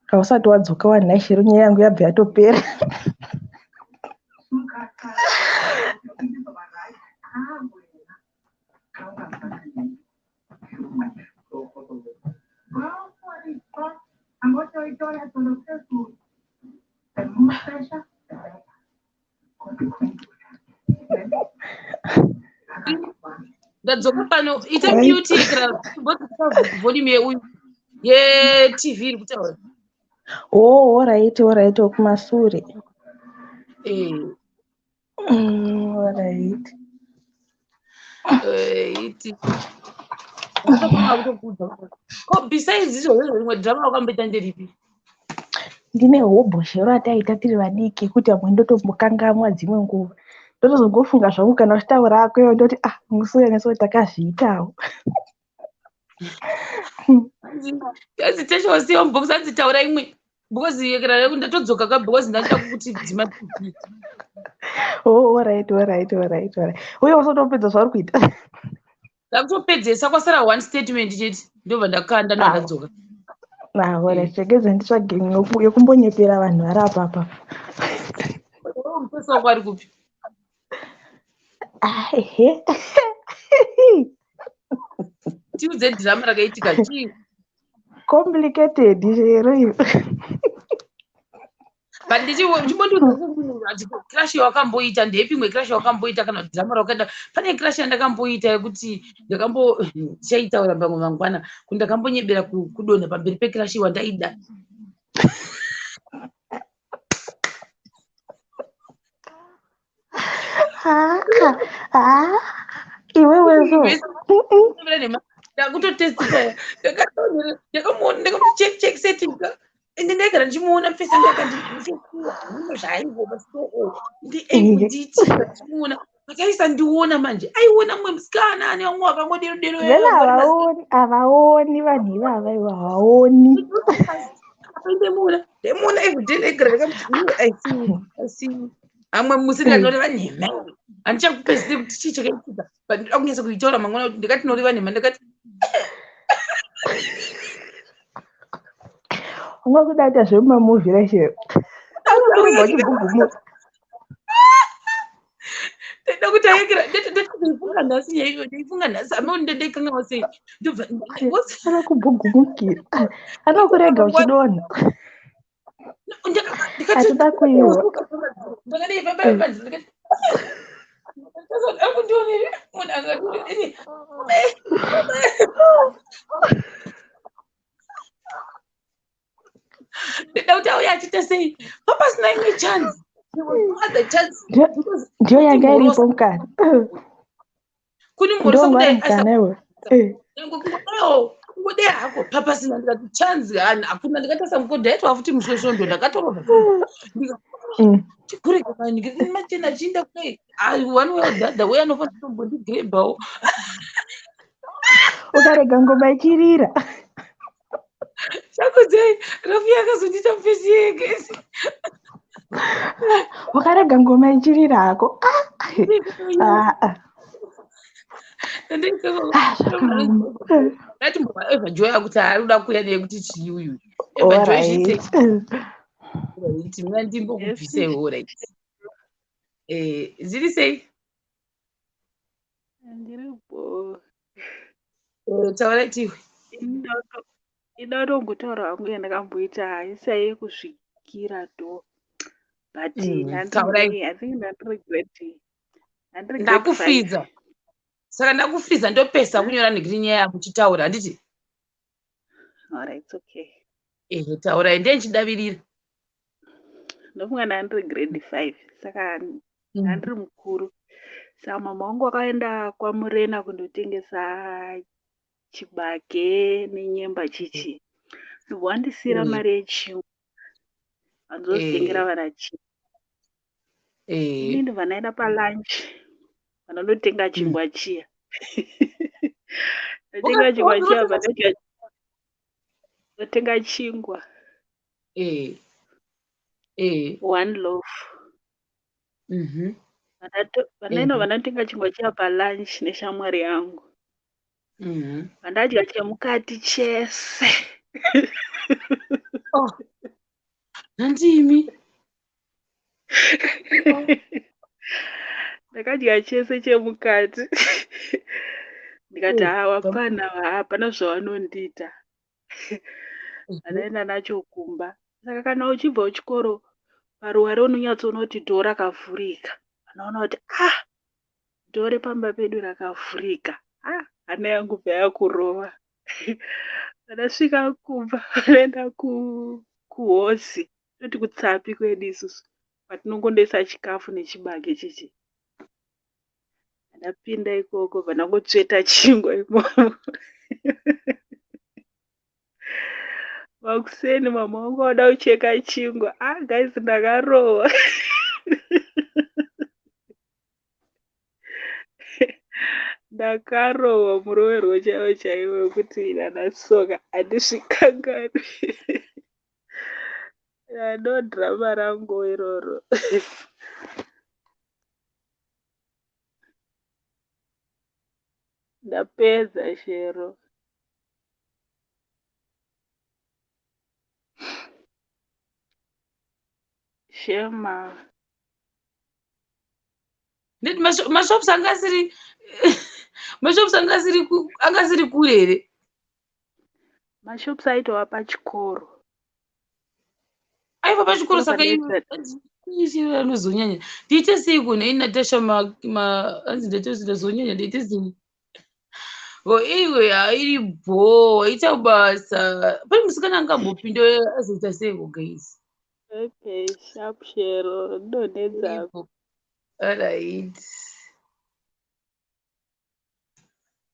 Hausati wadzoka wanhai Shero nyaya yangu yabva yatopera. Ndadzoka pano ita mute kana volume yeTV iri kutaura. Oh, alright, kumasure. Alright. Iti ndatofunga kutokuudza ko besides izvozvo rimwe drama wakamboita nderipi? Ndine hoboshero ataita tiri vadiki kuti amwe ndotombokangamwa dzimwe nguva ndotozongofunga zvangu kana uchitaura akweyo ndoti musi neso takazviitawo. Kazi techosiya mubhokisi anzitaura imwe because kana ndatodzoka ka because ndatoda kuti dzima. Oh, alright. Uye usatopedza zvauri kuita. Ndakutopedzesa kwasara one statement chete ndobva ndakanda ndakadzoka. Alright, chegeze nditsvage yekumbonyepera vanhu vari apapa. Mukosi wako ari kupi? Tiudze dhirama rakaitika chii? Complicated chero iyo. But ndichibondiudza crash yawakamboita ndepi imwe crash yawakamboita kana dhirama rakaenda. Pane crash yandakamboita yekuti ndichaitaura pamwe mangwana kuti ndakambonyebera kudonha pamberi pecrash wandaida. Iwewezo ndakutotestifya ndakamucheck setting ende ndaigara ndichimuona pesa ndakandizvaaigoba soo ndichimuona akaisa ndiona manje aiona mumwe musikana ane wamwe wakangodero avaoni vanhu ivava ivo havaoni. Ndemuona everyday amwe musi ndikatoreva nhema handichakupezii kuti chii chakaitika but ndida kunyasa kuitaura mangwana kuti ndikati noreva nhema ndikati unga kudaita zvemumamuvi reshe anokuruga uchibhugumu ndida kuti ayekera ndeifunga nhasi yaiyo ndeifunga nhasi ameo ndendeikangawa sei ndobva anokubhugumukira anokurega uchidonha hatida kuiwa ndida kuti auya achiita sei papasina imwe chance ndio yanga iripo mukana kuni mukanaewe kungodea hako papasina ndikati chance hakuna ndikatasa mukodha yaitwa futi mushoshondo ndakatorova chikureka mani machena chiinda kudai one way or the other way anofanira kutombondigrebhawo ukarega ngoma ichirira chakudzai rafu yakazondita mufesi yegesi ukarega ngoma ichirira hako ndati mbova evajoya kuti arikuda kuuya nekuti chii uyu evajoya zvitei iti mna ndimbokubviseiwo right ziri sei ndiripo tauratiwe indotongotaura hangu yandakamboita isai yekusvikira to but ndakufidza saka ndakufidza ndopesa kunyora negiri nyaya yamuchitaura handiti taurai ndiye nchidavirira ndofunga ndandiri grade 5 saka ndandiri mukuru saka mama wangu akaenda kwamurena kundotengesa chibage nenyemba chichi ndobva wandisira mari yechiyungu andozotengera vana chii ini ndobva ndaenda palunch vanondotenga chingwa chiya ndatenga chingwa chiya vanodya ndotenga chingwa one loaf vandaino vanotenga chingwa chiya palunch neshamwari yangu vandadya chemukati chese nandimi ndakadya chese chemukati ndikati hapana zvavanondiita vandaenda nacho kumba Saka kana uchibva kuchikoro paruwa reunonyatsoona kuti dhoo rakavhurika, unoona kuti dhoo repamba pedu rakavhurika, hana yangu payakurova. Ndasvika kumba unoenda kuhosi, toti kutsapi kwedu isusu, kwatinongondoisa chikafu nechibage chichi. Ndapinda ikoko pandangotsveta chingwa imomo. Makuseni mama wangu wada kucheka chingwa. Guys, ndakarowa. Ndakarowa muroverwo chaiwo chaiwo wekuti ndanasoka handizvikangani. Ndodhirama rangu iroro. Ndapedza chero. Shema. Ndeti mashops anga asiri kure here. Mashops aitova pachikoro. Aiva pachikoro saka anozonyanya. Ndiite sei kuna Natasha anzi ndazonyanya ndiite sei. Iwe hairipo waita basa. Pane musikana angambopinda azoita sei guys. Okay, sharp shero. Ndonedza. Alright.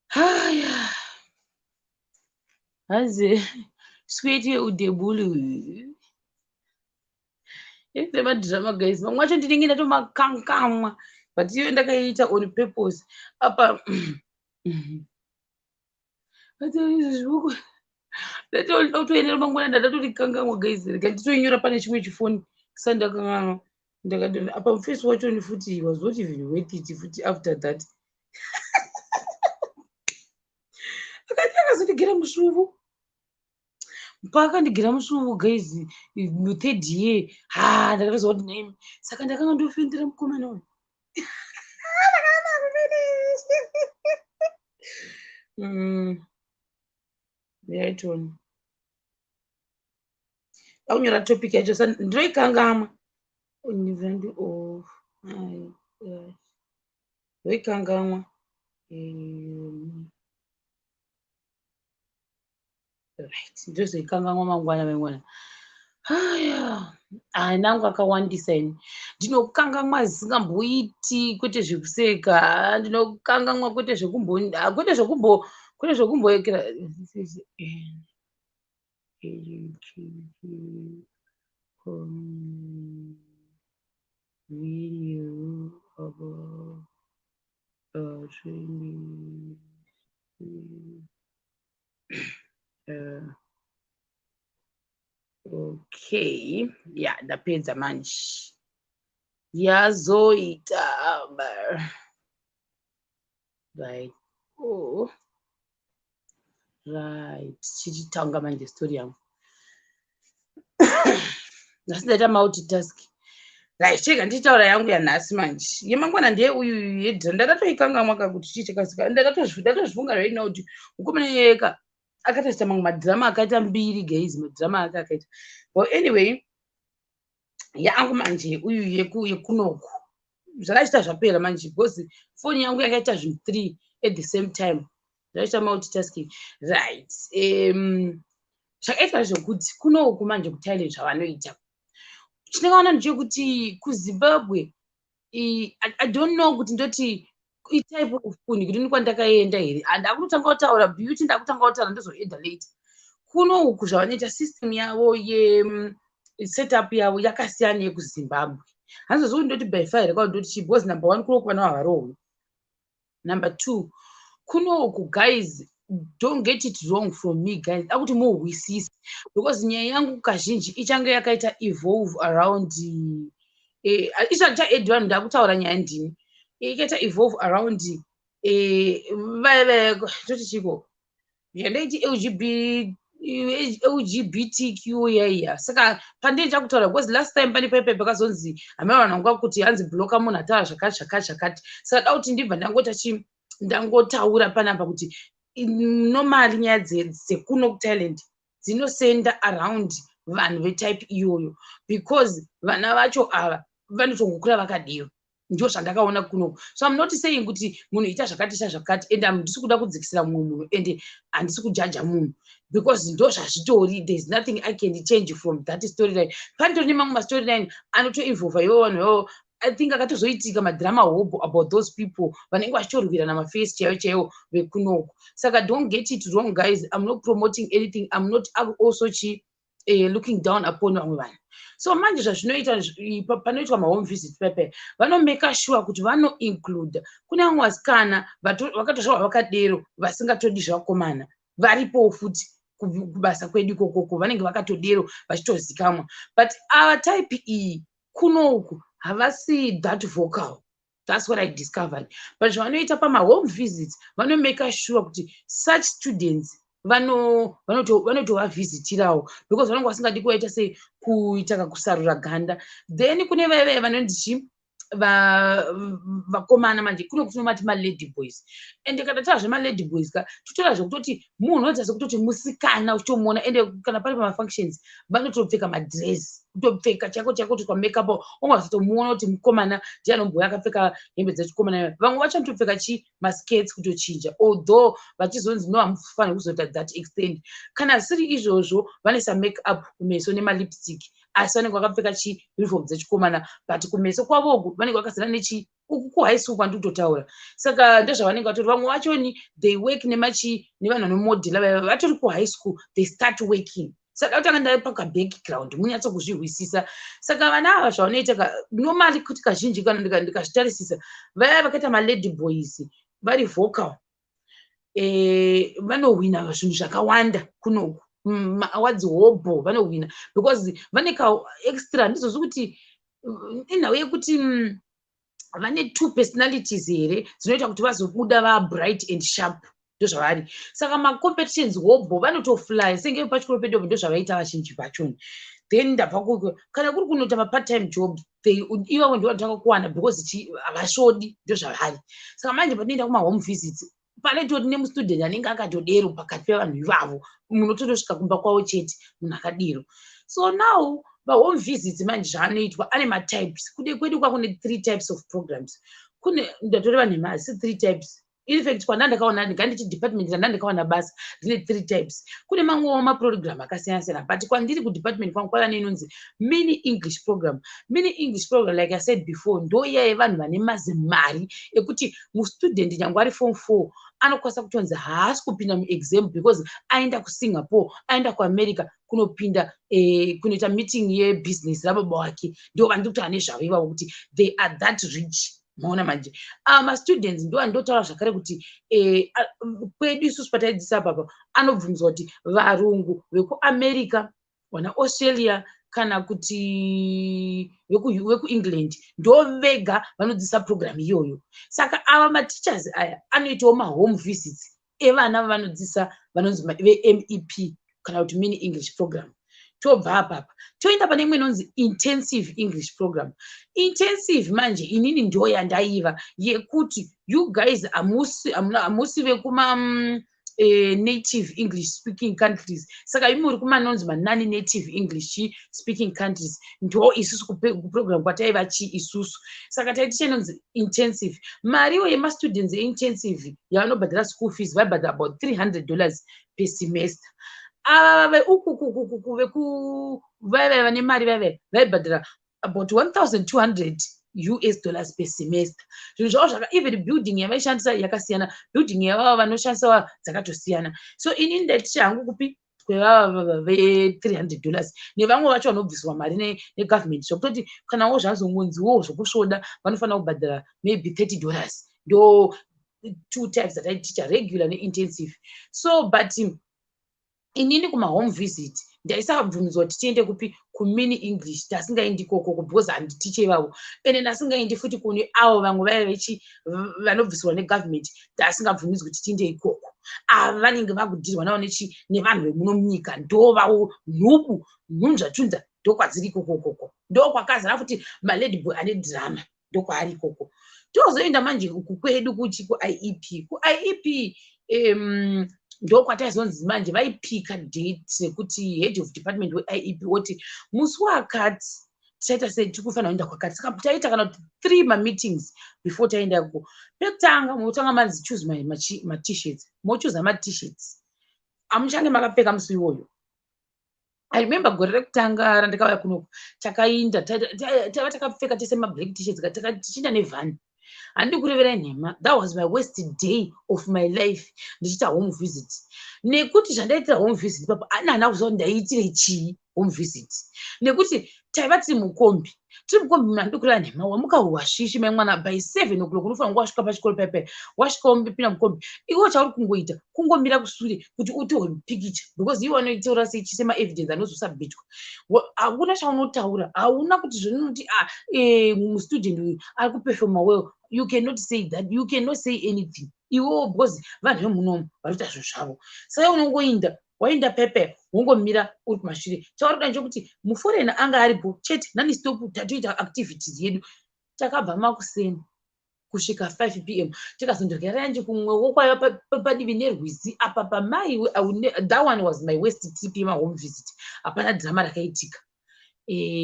Haya. Hanzi sweet udebulu. It's about drama guys. Mamwe acho ndinenge ndatomakankamwa. But iyo ndakaita on purpose. Apa ndatoenda mangwana ndatotikangamwa guys. Ndikatonyora pane chimwe chifoni. Saka ndakangamwa. Ndakadona apa face wacho ni futi was not even worth it futi after that. Akazotigera mushuvu. Mpaka ndigira mushuvu guys mu3rd year ndakatozwa kuti name saka ndakanga ndofendera mukomana uyu. Yaitoni aunyora topic yacho ndoikangamwa ndoikangamwa. Right, ndozoikangamwa mangwana. Haya, nangu akawandisa ini. Ndinokangamwa zvisingamboiti kwete zvekuseka. Ndinokangamwa kwete zvekumboekera. Video about training. Okay, yeah, ndapedza manje. Yazoita right. Right, chichitanga manje story yangu. Nhasi ndaita multitask. Right, chega ndichitaura yangu yanhasi manje. Yemangwana ndiye uyu yedhira ndakatoikangamwa kakuti chichakasika. Ndatozvifunga right now kuti mukomana yeka akatoita mamwe madhirama akaita 2 guys, madhirama ake akaita. Well, anyway, yangu manje uyu yekunoku. Zvakaita zvapera manje because phone yangu yakaita zvinhu 3 at the same time. Ndaita multitasking. Right. Zvakaita zvokuti kunoku manje kuThailand zvavanoita. Chinakaona ndechekuti kuZimbabwe I don't know kuti ndoti type of kuni kuti kwandakaenda here. Ndakutanga kutaura beauty ndakutanga kutaura ndozoenda later. Kunoku zvavanoita system yavo setup yavo yakasiyana neyekuZimbabwe. Hanzozoti ndoti by fire kwandoti chi because number 1 kunoku vana havarohwi. Number 2 kunoku guys, don't get it wrong from me guys. Akuti muhwisisi because nyaya yangu kazhinji ichange yakaita evolve around ichaita vanhu ndakutaura nyaya ndini. Ikaita evolve around toti chiko yandaiti LGBTQ yaiya. Saka pandei chakutaura because last time pane pepe pakazonzi hamai vanhu vangu kuti hanzi bloka munhu ataura zvakati. Saka da kuti ndibva ndangotaura panapa kuti normally nyaya dzekuno kuThailand dzinosenda around vanhu vetype iyoyo, because vana vacho ava vanotongokura vakadero. Ndio zvandakaona kuno. So I'm not saying kuti munhu ita zvakati zvakati, and handisi kuda kudzikisira mumwe munhu, and handisi kujaja munhu, because ndo zvazvitori. There's nothing I can change from that storyline. Panitori nemamwe mastoryline anotoinvolva ivo vanhu ivo. I think akatozoitika madrama hobo about those people vanenge vachitorwirana mafesi chaivo chaivo vekunoko. Saka don't get it wrong, guys. I'm not promoting anything. I'm not also looking down upon vamwe vanhu. So manje zvazvinoita panoitwa mahome visit pepe, vanomeka sure kuti vanoinclude kune vamwe vasikana vakatozvarwa vakadero vasingatodi zvevakomana varipo futi kubasa kwedu ikokoko, vanenge vakatodero vachitozikamwa. But our type iyi kunoku havasi that vocal. That's what I discovered. But zvavanoita pamahome visits vanomeka sure kuti such students vanotovavhizitirawo, because vanenge vasingadi kuvaita sei kuita kakusarura ganda. Then kune vaive vanondichi vakomana manje kuno kunomati malady boys, and kana tazve malady boys ka tutora zvekutoti munhu oita sekutoti musikana uchitomuona, and kana pari pamafunctions vanotopfeka madress, kutopfeka chako chako kuti pamakeup ungazotomuona kuti mukomana ndiye anombouya akapfeka hembe dzechikomana. Vamwe vacho vanotopfeka maskets kutochinja, although vachizonzi no hamufaniri kuzoita that extent. Kana siri izvozvo vanoisa makeup kumeso nemalipstick, asi vanenge vakapfeka uniform dzechikomana, but kumeso kwavoku vanenge vakazara uku kuhigh school kwandikutotaura. Saka ndozvavanenge vatori. Vamwe vachoni they work nevanhu vanomodhela vatori kuhigh school, they start working. Saka utanga ndari pakabackground munyatso kuzvihwisisa. Saka vana ava zvavanoita normally kuti kazhinji kana ndikazvitarisisa vaya vakaita malady boys vari vocal, vanowina zvinhu zvakawanda kunoku, maawards hobo vanowina, because vane extra. Ndizozvi kuti inhau yekuti vane two personalities here dzinoita kuti vazobuda bright and sharp, ndozvavari. Saka macompetitions hobo vanotofly senge pachikoro pedopo, ndozvavaita vazhinji vachoni. Then ndabva kuko kana kuri kunoita mapart time job ivo ndo vanotanga kuwana, because havashodi, ndozvavari. Saka manje panoenda kumahome visits panotori nemustudent anenge akatodero pakati pevanhu ivavo, munototosvika kumba kwavo chete munhu akadiro. So now mahome visits manje zvaanoitwa ane matypes. Kude kwedu kwakune 3 types of programs. Kune ndatoreva nemazi 3 types. In fact kwandandakaona ndikandichi department randandakaona basa rine 3 types. Kune mamwewo maprogram akasiyana siyana, but kwandiri kudepartment kwangu kwava inonzi mini English program. Mini English program, like I said before, ndo iya yevanhu vane mazimari ekuti mustudent nyangwe ari form 4 anokwanisa kutonzi haasi kupinda muexam because aenda kuSingapore, aenda kuAmerica kunopinda kunoita meeting yebusiness rababa wake. Ndo vandiri kuti ane zvavo ivavo kuti they are that rich. Maona manje mastudents ndo andotaura zvakare kuti kwedu isusu pataidzisa papa anobvunzwa kuti varungu vekuAmerica, vana Australia kana kuti vekuEngland ndo vega vanodzisa program iyoyo. Saka ava mateachers aya anoitawo mahome visits evana vanodzisa vanonzi veMEP kana kuti mini English program. Tobva apapa toenda pane imwe inonzi intensive English program. Intensive manje inini ndo yandaiva yekuti you guys hamusi vekuma native English speaking countries. Saka imi muri kumanonzi non native English speaking countries ndo isusu kuprogram kwataiva isusu. Saka taiti chenonzi intensive. Mariwo yemastudents eintensive yavanobhadhara school fees vaibhadhara about $300 per semester. Vaive vane mari vaive vaibhadhara about $1,200 per semester. Zvinhu zvavo zvaka, even building yavaishandisa yakasiyana, building yavava vanoshandisawa dzakatosiyana. So inini ndaiticha hangu kupi kwevava ve$300 nevamwe vacho vanobviswa mari negovernment zvokutoti kanawo zvazongonziwo zvokusvoda vanofanira kubhadhara maybe $30. Ndo 2 types that I teach, regular neintensive. So but inini kumahome visit ndaisabvunzwa kuti tiende kupi kumini English, tasingaendi ikoko because handitiche ivavo, ende ndasingaendi futi kune avo vamwe vaive vanobviswa negovernment, tasingabvumidzwi kuti tiende ikoko. Ava vanenge vakudhirwa navo nevanhu vemuno munyika, ndo vavo nhubu nhunzvatunza ndo kwadziri ikoko. Ndo kwakazara futi malady boy ane drama, ndo kwaari ikoko. Tozoenda manje kukwedu kuchi kuIEP. kuIEP ndokwataizonzi manje vaipika date sekuti head of department weIEP woti musi wakati tichaita sei tiri kufanira kuenda kwakati. Saka taita kana kuti 3 mameetings before taendako. Pekutanga munotanga manzi choose t-shirts, mochuza t-shirts amuchange makapfeka musi iwoyo. I remember gore rekutanga randakauya kuno takainda taiva takapfeka tese mablack t-shirts tichiinda nevhani. Handidi kureverai nhema, that was my worst day of my life ndichiita home visit. Nekuti zvandaitira home visit papa anana kuziva kuti ndaiitire chii home visit. Nekuti taiva tiri mukombi handidi kureva nhema, wamuka hwashishi maimwana by 7 o'clock unofanira kunge wasvika pachikoro paipai, wasvika umepinda mukombi. Iwo chauri kungoita kungomira kusure kuti utorwe mupikicha because iwo anoitaura seichise maevidence anozosubmitwa. Hakuna chaunotaura, hauna kuti zvinoti mustudent uyu ari kupefoma well. You cannot say that. You cannot say anything. Iwo because vanhu vemunomu varikuita zvinhu zvavo. Saka unongoinda wainda pepe wongomira uri kumashure. Chauri kuda nchokuti muforena anga aripo chete nani stop tatoita activities yedu. Takabva makuseni kusvika 5 p.m. tikazondorya ranje kumwe wokwaiva padivi nerwizi apa pamai. That one was my worst trip yemahome visit. Hapana drama rakaitika.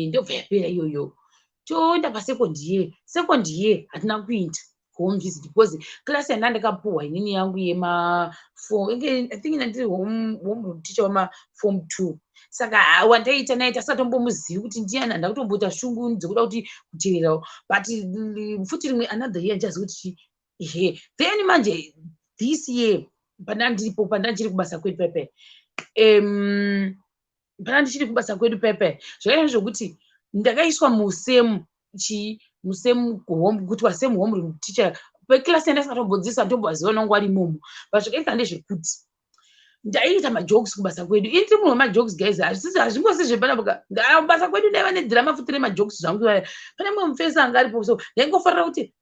Ndobva yapera iyoyo. Toenda pasekondi year. Sekondi year hatina kuinda home visit because class yandandakapuhwa inini yangu yema I think ndiri home teacher wama form 2. Saka wandaita naye tasatombomuzivi kuti ndiani ndakutomboita shungu dzokuda kuti kuteererawo, but futi rimwe another year ndichazivi kuti then manje this year pandandichiri kubasa kwedu pepe zvakaita zvokuti ndakaiswa musemu kuti wasemu home teacher peclass yandasingatombodzinisa ndomboziva nongo ari imomo, but zvakaita ndezvekuti ndaiita majokes kubasa kwedu. Ini tiri munhu wemajokes guys, hazvingosi zvepanapa basa kwedu ndaiva nedrama futi remajokes zvangu. Pane mumwe mufesi anga aripo, so ndaingofarira kuti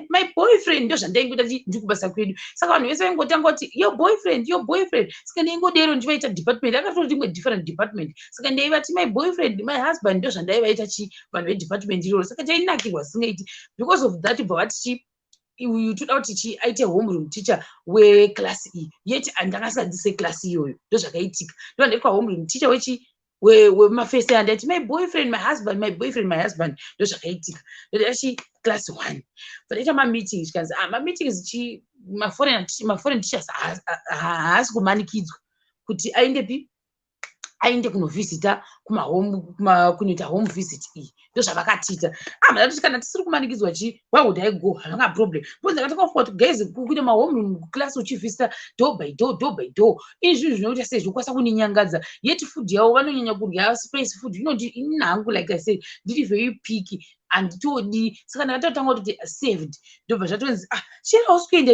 my boyfriend ndo zvandaingoita ndiri kubasa kwedu. Saka vanhu vese vaingotanga kuti your boyfriend. Saka ndaingodero ndivaita department akatori rimwe different department. Saka ndaivati my boyfriend my husband ndo zvandaivaita vanhu vedepartment iroro. Saka chainakirwa singaiti because of that bvavati toda kuti aite homeroom teacher weclass E, yet andakasadzise class iyoyo. Ndo zvakaitika. Ndo ndaitwa homeroom teacher wemafesi andaiti my boyfriend my husband. Ndo zvakaitika. Ndo ndaiti class 1. Pandaita mameeting zvikanzi mameetings maforeign teachers haasi kumanikidzwa kuti ainde kunovhizita kunoita home visit iyi. Ndo zvavakatiita. Madati kana tisiri kumanikidzwa why would I go? Havanga problem. Because ndakatakafuka kuti guys kuita mahome class uchivhizita door by door. Izvi zvinoita sei zvokwanisa kuninyangadza. Yet food yavo vanonyanya kurya space food. Inhangu like I said ndiri very picky handitodi. Saka ndakatotanga kuti saved. Ndobva zvatonzi sheri hausi kuenda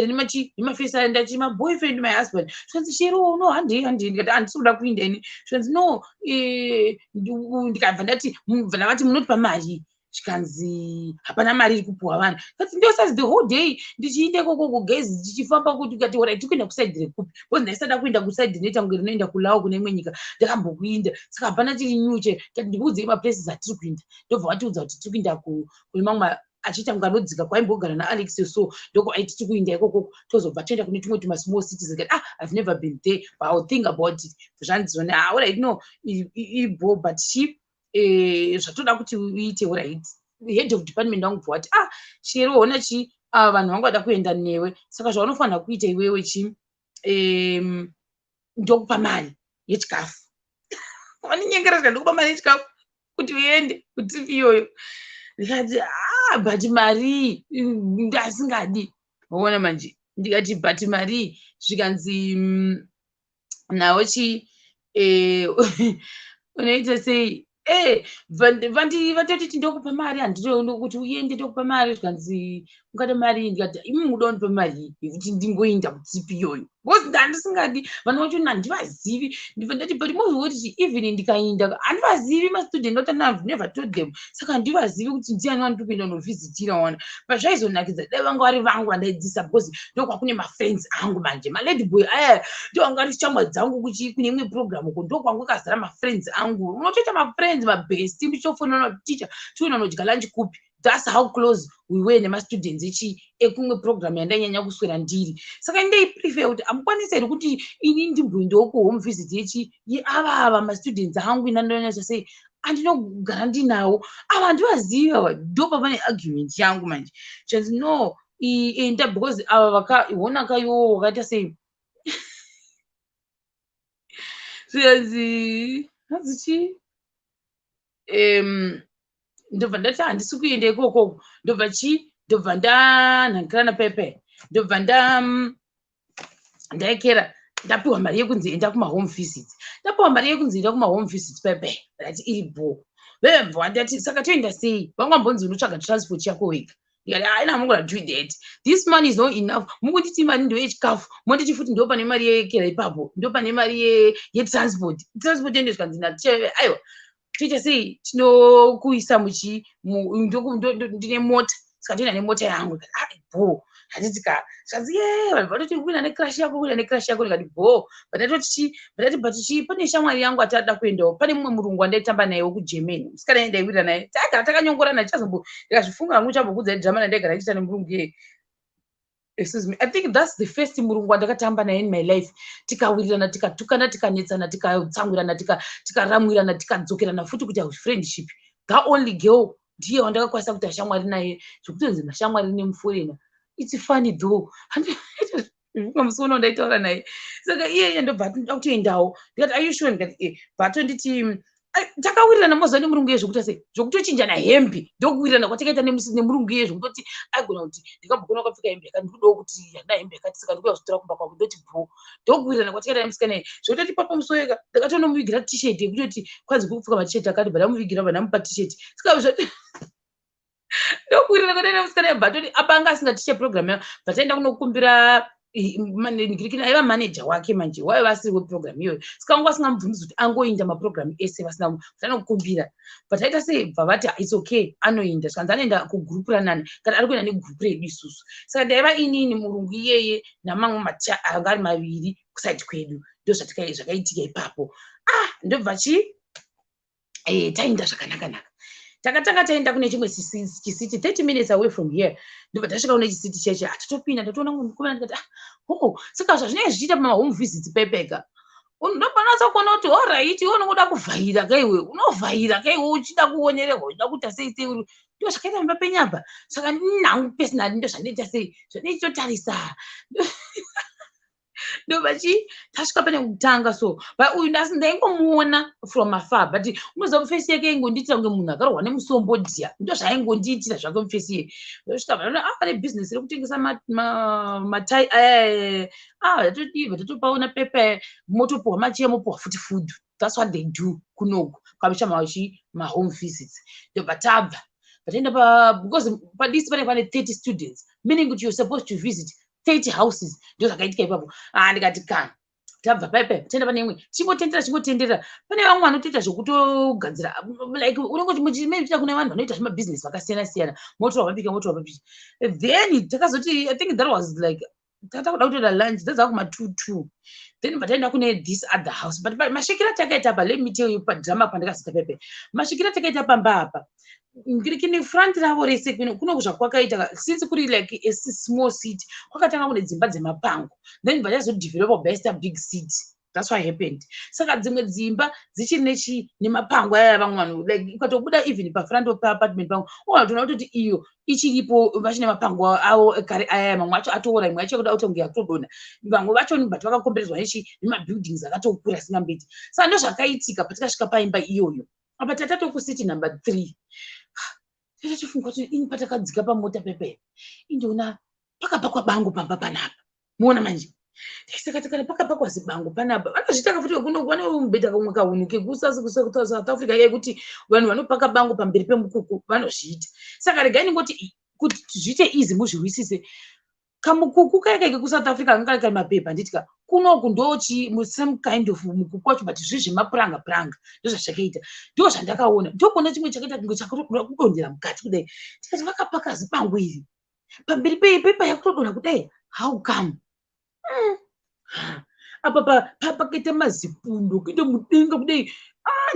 nemafesi andati my boyfriend my husband. Zvikanzi sheri no handei ndikati handisi kuda kuinda ini. Zvikanzi no ndikabva ndati ndavati munoti pamari. Zvikanzi hapana mari iri kupuhwa vanhu. Kati ndosazi the whole day ndichiinde kokoko guys ndichifamba kuti ukati ora tikuenda kusaidhi rekupi. Because ndaisada kuenda kusaidhi netangu rinoenda kulawo kune imwe nyika ndakambokuinda. Saka hapana chiri nyuche tati ndikuudzei maplaces atiri kuinda. Ndobva vatiudza kuti tiri kuinda kune mamwe achiita mukanodzika kwaimbogara naAlex so ndoko aiti tiri kuinda ikoko tozobva toenda kune tumwe tumasmall cities. I've never been there but I'll think about it. Zvanzone alright no ibo but zvatoda kuti uite alright. Head of department wangu bvati sheri waona vanhu vangu vada kuenda newe, saka zvaunofanira kuita iwewe ndokupa mari yechikafu. Vaninyengera ndokupa mari yechikafu kuti uende kutipi iyoyo. Ndikati but mari ndasingadi. Waona manje ndikati but mari zvikanzi nawo unoita sei vatoti ndokupa mari handitono kuti uende ndokupa mari. Zvikanzi ungada mari. Ndikati imi muda kundipa mari yekuti ndingoinda kutsipi iyoyo because ndandisingadi. Vanhu vacho handivazivi. Ndibva ndati but mozoti even ndikainda handivazivi mastudent not I've never told them. Saka handivazivi kuti ndiani wandiri kuenda kunovhizitira wana. But zvaizonakidza dai vanga vari vangu vandaidzisa because ndokwakune mafriends angu manje malady boy aya ndovanga vari shamwa dzangu kune imwe program uko ndokwangu kazara mafriends angu. Unotoita mafriends mabest tichofonana ticha tiona nodya lunch kupi That's how close we were nemastudents ekumwe program yandanyanya kuswera ndiri. Saka ndaiprefer kuti amukwanisa here kuti ini ndimbondawo kuhome visit yeava mastudents angu inandonyanya sei andinogara ndinawo ava ndivaziva ndo pane argument yangu manje chanzi no enda because ava vakaona kaiwo wakaita sei zviyanzi hanzichi ndobva ndati handisi kuenda ikoko ndobva ndanhankirana pepe ndobva ndaekera ndapiwa mari yekunzi enda kumahome visits ndapiwa mari yekunzi enda kumahome visits pepe ndati iri bho vebva ndati saka toenda sei vangambonzi unotsvaga transport yako wega ndikati haina hamungona do that, this money is not enough. Mungunditi mari ndo yechikafu monditi futi ndo pane mari yekera ipapo ndo pane mari yetransport ende zvikanzi aiwa toita sei tinokuisa ndine mota saka toenda nemota yangu bho handitika zvanzi vanhu vatoti wina necrash yako ndikati bho batati pane shamwari yangu atada kuendawo pane mumwe murungu wandaitamba nayewo kugermany musikana ndaiwira naye tagara takanyongorana ndikazvifunga hangu chambokudza idhamana ndaigara ichita nemurungu iye. Excuse me, I think that's the first murungu wandakatamba naye in my life. Tikawirirana, tikatukana, tikanetsana, tikatsamwirana, tikaramwirana, tikadzokerana futi kuita friendship. That only girl ndiye wandakakwanisa kuita shamwari naye zvokutonzi mashamwari nemufurena. It's funny though. Musono ndaitaura naye saka iyeye ndobva ndakutoendawo ndikati are you sure ndikati bhato nditi takawirirana mozva nemurungu iye zvokuita sei zvokutochinjana hembe ndokuwirirana kwatakaita nemurungu iye zvokutoti aigona kuti ndingambogona kupfeka hembe yakati ndikudawo kuti yanda hembe yakati saka ndikuda kuzotora kumba kwangu ndoti bho ndokuwirirana kwatakaita nemusikana iye zvokutoti papa musoeka ndakatonomuvigira tisheti yekutoti kwanzi kupfeka matisheti akati badamuvigira badamupa tisheti saka ndokuwirirana kwatakaita nemusikana iye bhatoti apanga asingatiche program yayo bhataenda kunokumbira ndikirikina aiva manager wake manje waiva asiri weprogram iyoyo saka wangu asingamubvunzi kuti angoinda maprogram ese vasina anokumbira but aita sei bva vati its okay anoinda skanzi anoenda kugrupu ranani kana ari kuenda negrupu redu isusu saka ndaiva inini murungu iyeye namamwe maticha anga ari maviri kusaiti kwedu ndo zvakaitika ipapo ndobva taenda zvakanaka takatanga taenda kune chimwe chisiti 30 minutes away from here ndobva tasvika kune chisiti cheche tatopinda tatoona mukomana ndikati saka zvazvinenge zvichiita pamahome visits pepeka unokwanisa kuona kuti alright iwe unongoda kuvhaira kaiwe unovhaira kaiwe uchida kuonererwa uchida kuita sei ndo zvakaita mumba penyapa saka nangu personally ndo zvandaita sei zvandaitotarisa ndobva tasvika pane kutanga so uyu ndaingomuona from afar but unoziva mufesi yake ingondiitira kunge munhu akarorwa nemusombodhiya ndo zvaingondiitira zvake mufesi iye ndosvika vanaona pane bhizinesi rekutengesa matai tatopaona pepe motopuhwa machiya mopuhwa futi food. That's what they do kunoku kwamishama mahome visits ndobva tabva bataenda because padisi pane 30 students meaning kuti you're supposed to visit 30 houses ndo zvakaitika ipapo ndikati kana tabva pepe tenda pane imwe chingotendera pane vamwe vanotoita zvokutogadzira like unongoti muchiita kune vanhu vanoita zvemabhizinesi vakasiyana motora mapika then takazoti I think that was like tatakuda kutoita lunch dzadzava kuma2 then bataenda kune this other house but masvikiro takaita pa let me tell you padhirama pandakasvika pepe masvikiro takaita pamba apa ngirikini front ravo rese kuno zvakaita since kuri like a small city kwakatanga kune dzimba dzemapango then vachazodevelop best big city. That's what happened. Saka dzimwe dzimba dzichiri nemapango aya vamwe vanhu like ukatobuda even pafront of apartment pangu unatoona kuti iyo ichiripo vachine mapango avo ekare aya mamwe acho atoora imwe acho kuda kutonge yakutodona vamwe vacho but vakakomberedzwa nemabuildings akatokura singambeti saka ndo zvakaitika patakasvika paimba iyoyo apa tatatokusiti number 3 tatachifunga kuti ini patakadzika pamota pepe indiona pakapakwa bango pamba panapa muona manje saka kana pakapakwa zibango panapa vanozvitaka futi vane mubhedha kamwe kaunuke South Africa yekuti vanhu vanopaka bango pamberi pemukuku vanozviita saka regai ningoti kuti zviite easy muzviwisise kamukuku kaikaike kuSouth Africa kanga kari mapepa nditika kunoku ndochi some kind of mukuku wacho but zvemapuranga ndo zvazvakaita ndo zvandakaona ndokuona chimwe chakaita kunge chakatoda kudondera mukati kudai tikati vakapaka zibango iri pamberi pepepa yakutodona kudai how come apa pakaita mazipundo kuita mudenga kudai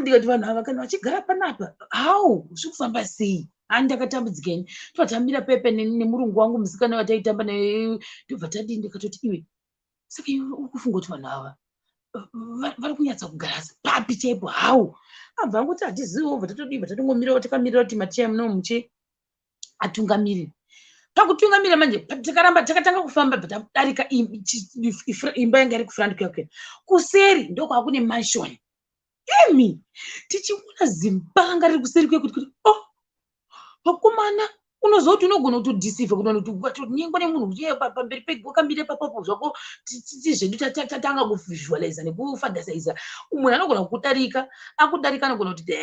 ndikati vanhu ava kana vachigara panapa how zviri kufamba sei ndakatambudzikeni twatambira pepe nemurungu wangu musikana wataitamba naye ndobva tadii ndikatoti iwe saka iwe uri kufunga kuti vanhu ava vari kunyatsa kugara papi chaipo hau abva anguti hatizivo bva tatongomirawo takamirira kuti matiya munomuche atungamirira pakutungamira manje takaramba takatanga kufamba bva tadarika imba yanga iri kufront kwake kuseri ndokwakune manshoni emi tichiona zimbanga riri kuseri kwekuti vakomana unoziva kuti unogona kutodhisiva kuti nyengwa nemunhu pamberi wakambire papapo zvako zvedu tatanga kuvisualiza nekufantasiza munhu anogona kukudarika akudarika anogona kuti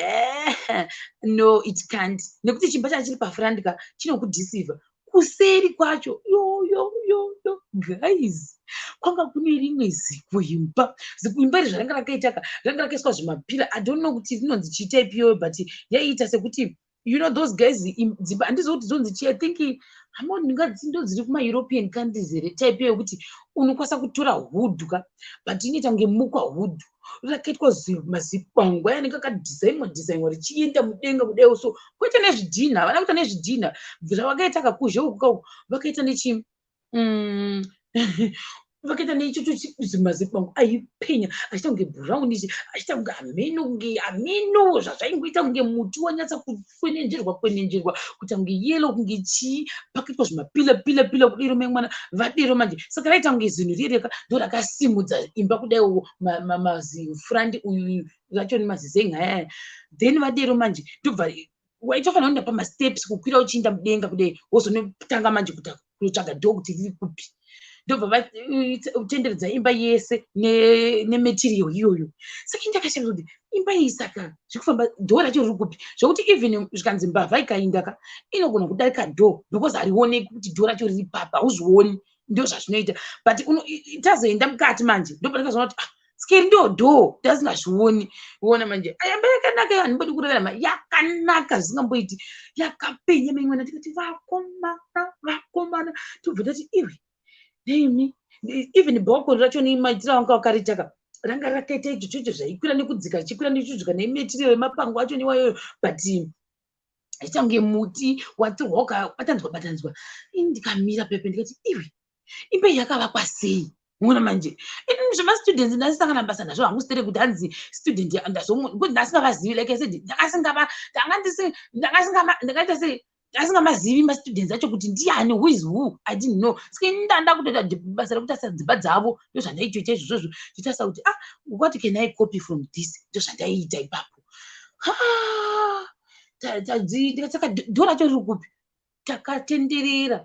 no it can't nekuti chimba chachiri pafrandika chinokudhisiva kuseri kwacho guys kwanga kune rimwe zikuimba iri zvaranga rakaitaka ranga rakaiswa zvimapira I don't know kuti rinonzi chitaipiyo but yaiita sekuti you know those guys dzimba handizo kuti zonzi chi I think ndo dziri kuma-European countries here type yekuti unokwanisa kutora hudhu but inoita kunge mukwa hudhu rakaitwa mazipangwa yanenge akadhizainwa richienda mudenga kudai so koita nezvidhina vana kuita nezvidhina zvavakaita kakuzhe uku vakaita nechi vakaita neichocho mazipangwa aipenya achiita kunge bhurauni achiita kunge ameno zvazvaingoita kunge muti wanyatsa kukwenenjerwa kuita kunge yelo kunge chii pakaitwa zvimapila kudero memwana vadero manje saka raita kunge zvinhu rireka ndo rakasimudza imba kudaiwo mazifurandi uyu racho nemazizenga then vadero manje ndobva waitofanira kuenda pamasteps kukwira uchiinda mudenga kudai wozonotanga manje kutsvaga dho kuti riri kupi ndobva vatenderedza imba yese nemetiriyo iyoyo saka ndakashanga kuti imba iyi saka zvikufamba dho racho riri kupi zvokuti even zvikanzi mbavha ikaindaka inogona kudarika dho because harioneki kuti dho racho riri papa hauzvioni ndo zvazvinoita but tazoenda mukati manje ndopandakazoona kuti skeri ndo dho tasingazvioni uona manje ayamba yakanaka handibodi kurarama yakanaka zvisingamboiti yakapenya memwana tikati vakomana tobva tati iwe nemi even bhoko racho nemaitiro anga wakaritaka ranga rakaita ichocho zvaikwira nekudzika chikwira nechidzika nemetiriyo yemapango acho niwayoyo but aita kunge muti watirwa wakabatanzwa ndikamira pepe ndikati iwe imba yakavakwa sei muona manje zvemastudents ndasisangana basa nazvo hangusitere kuti hanzi student ndasingavazivi like I said ndakaita sei asingamazivi mastudents acho kuti ndiani who is who I didn't know saka ndanda kutoita basa rekutasa dzimba dzavo ndo zvandaitoita izvozvo nditasa kuti what can I copy from this ndo zvandaiita ipapo saka dho racho riri kupi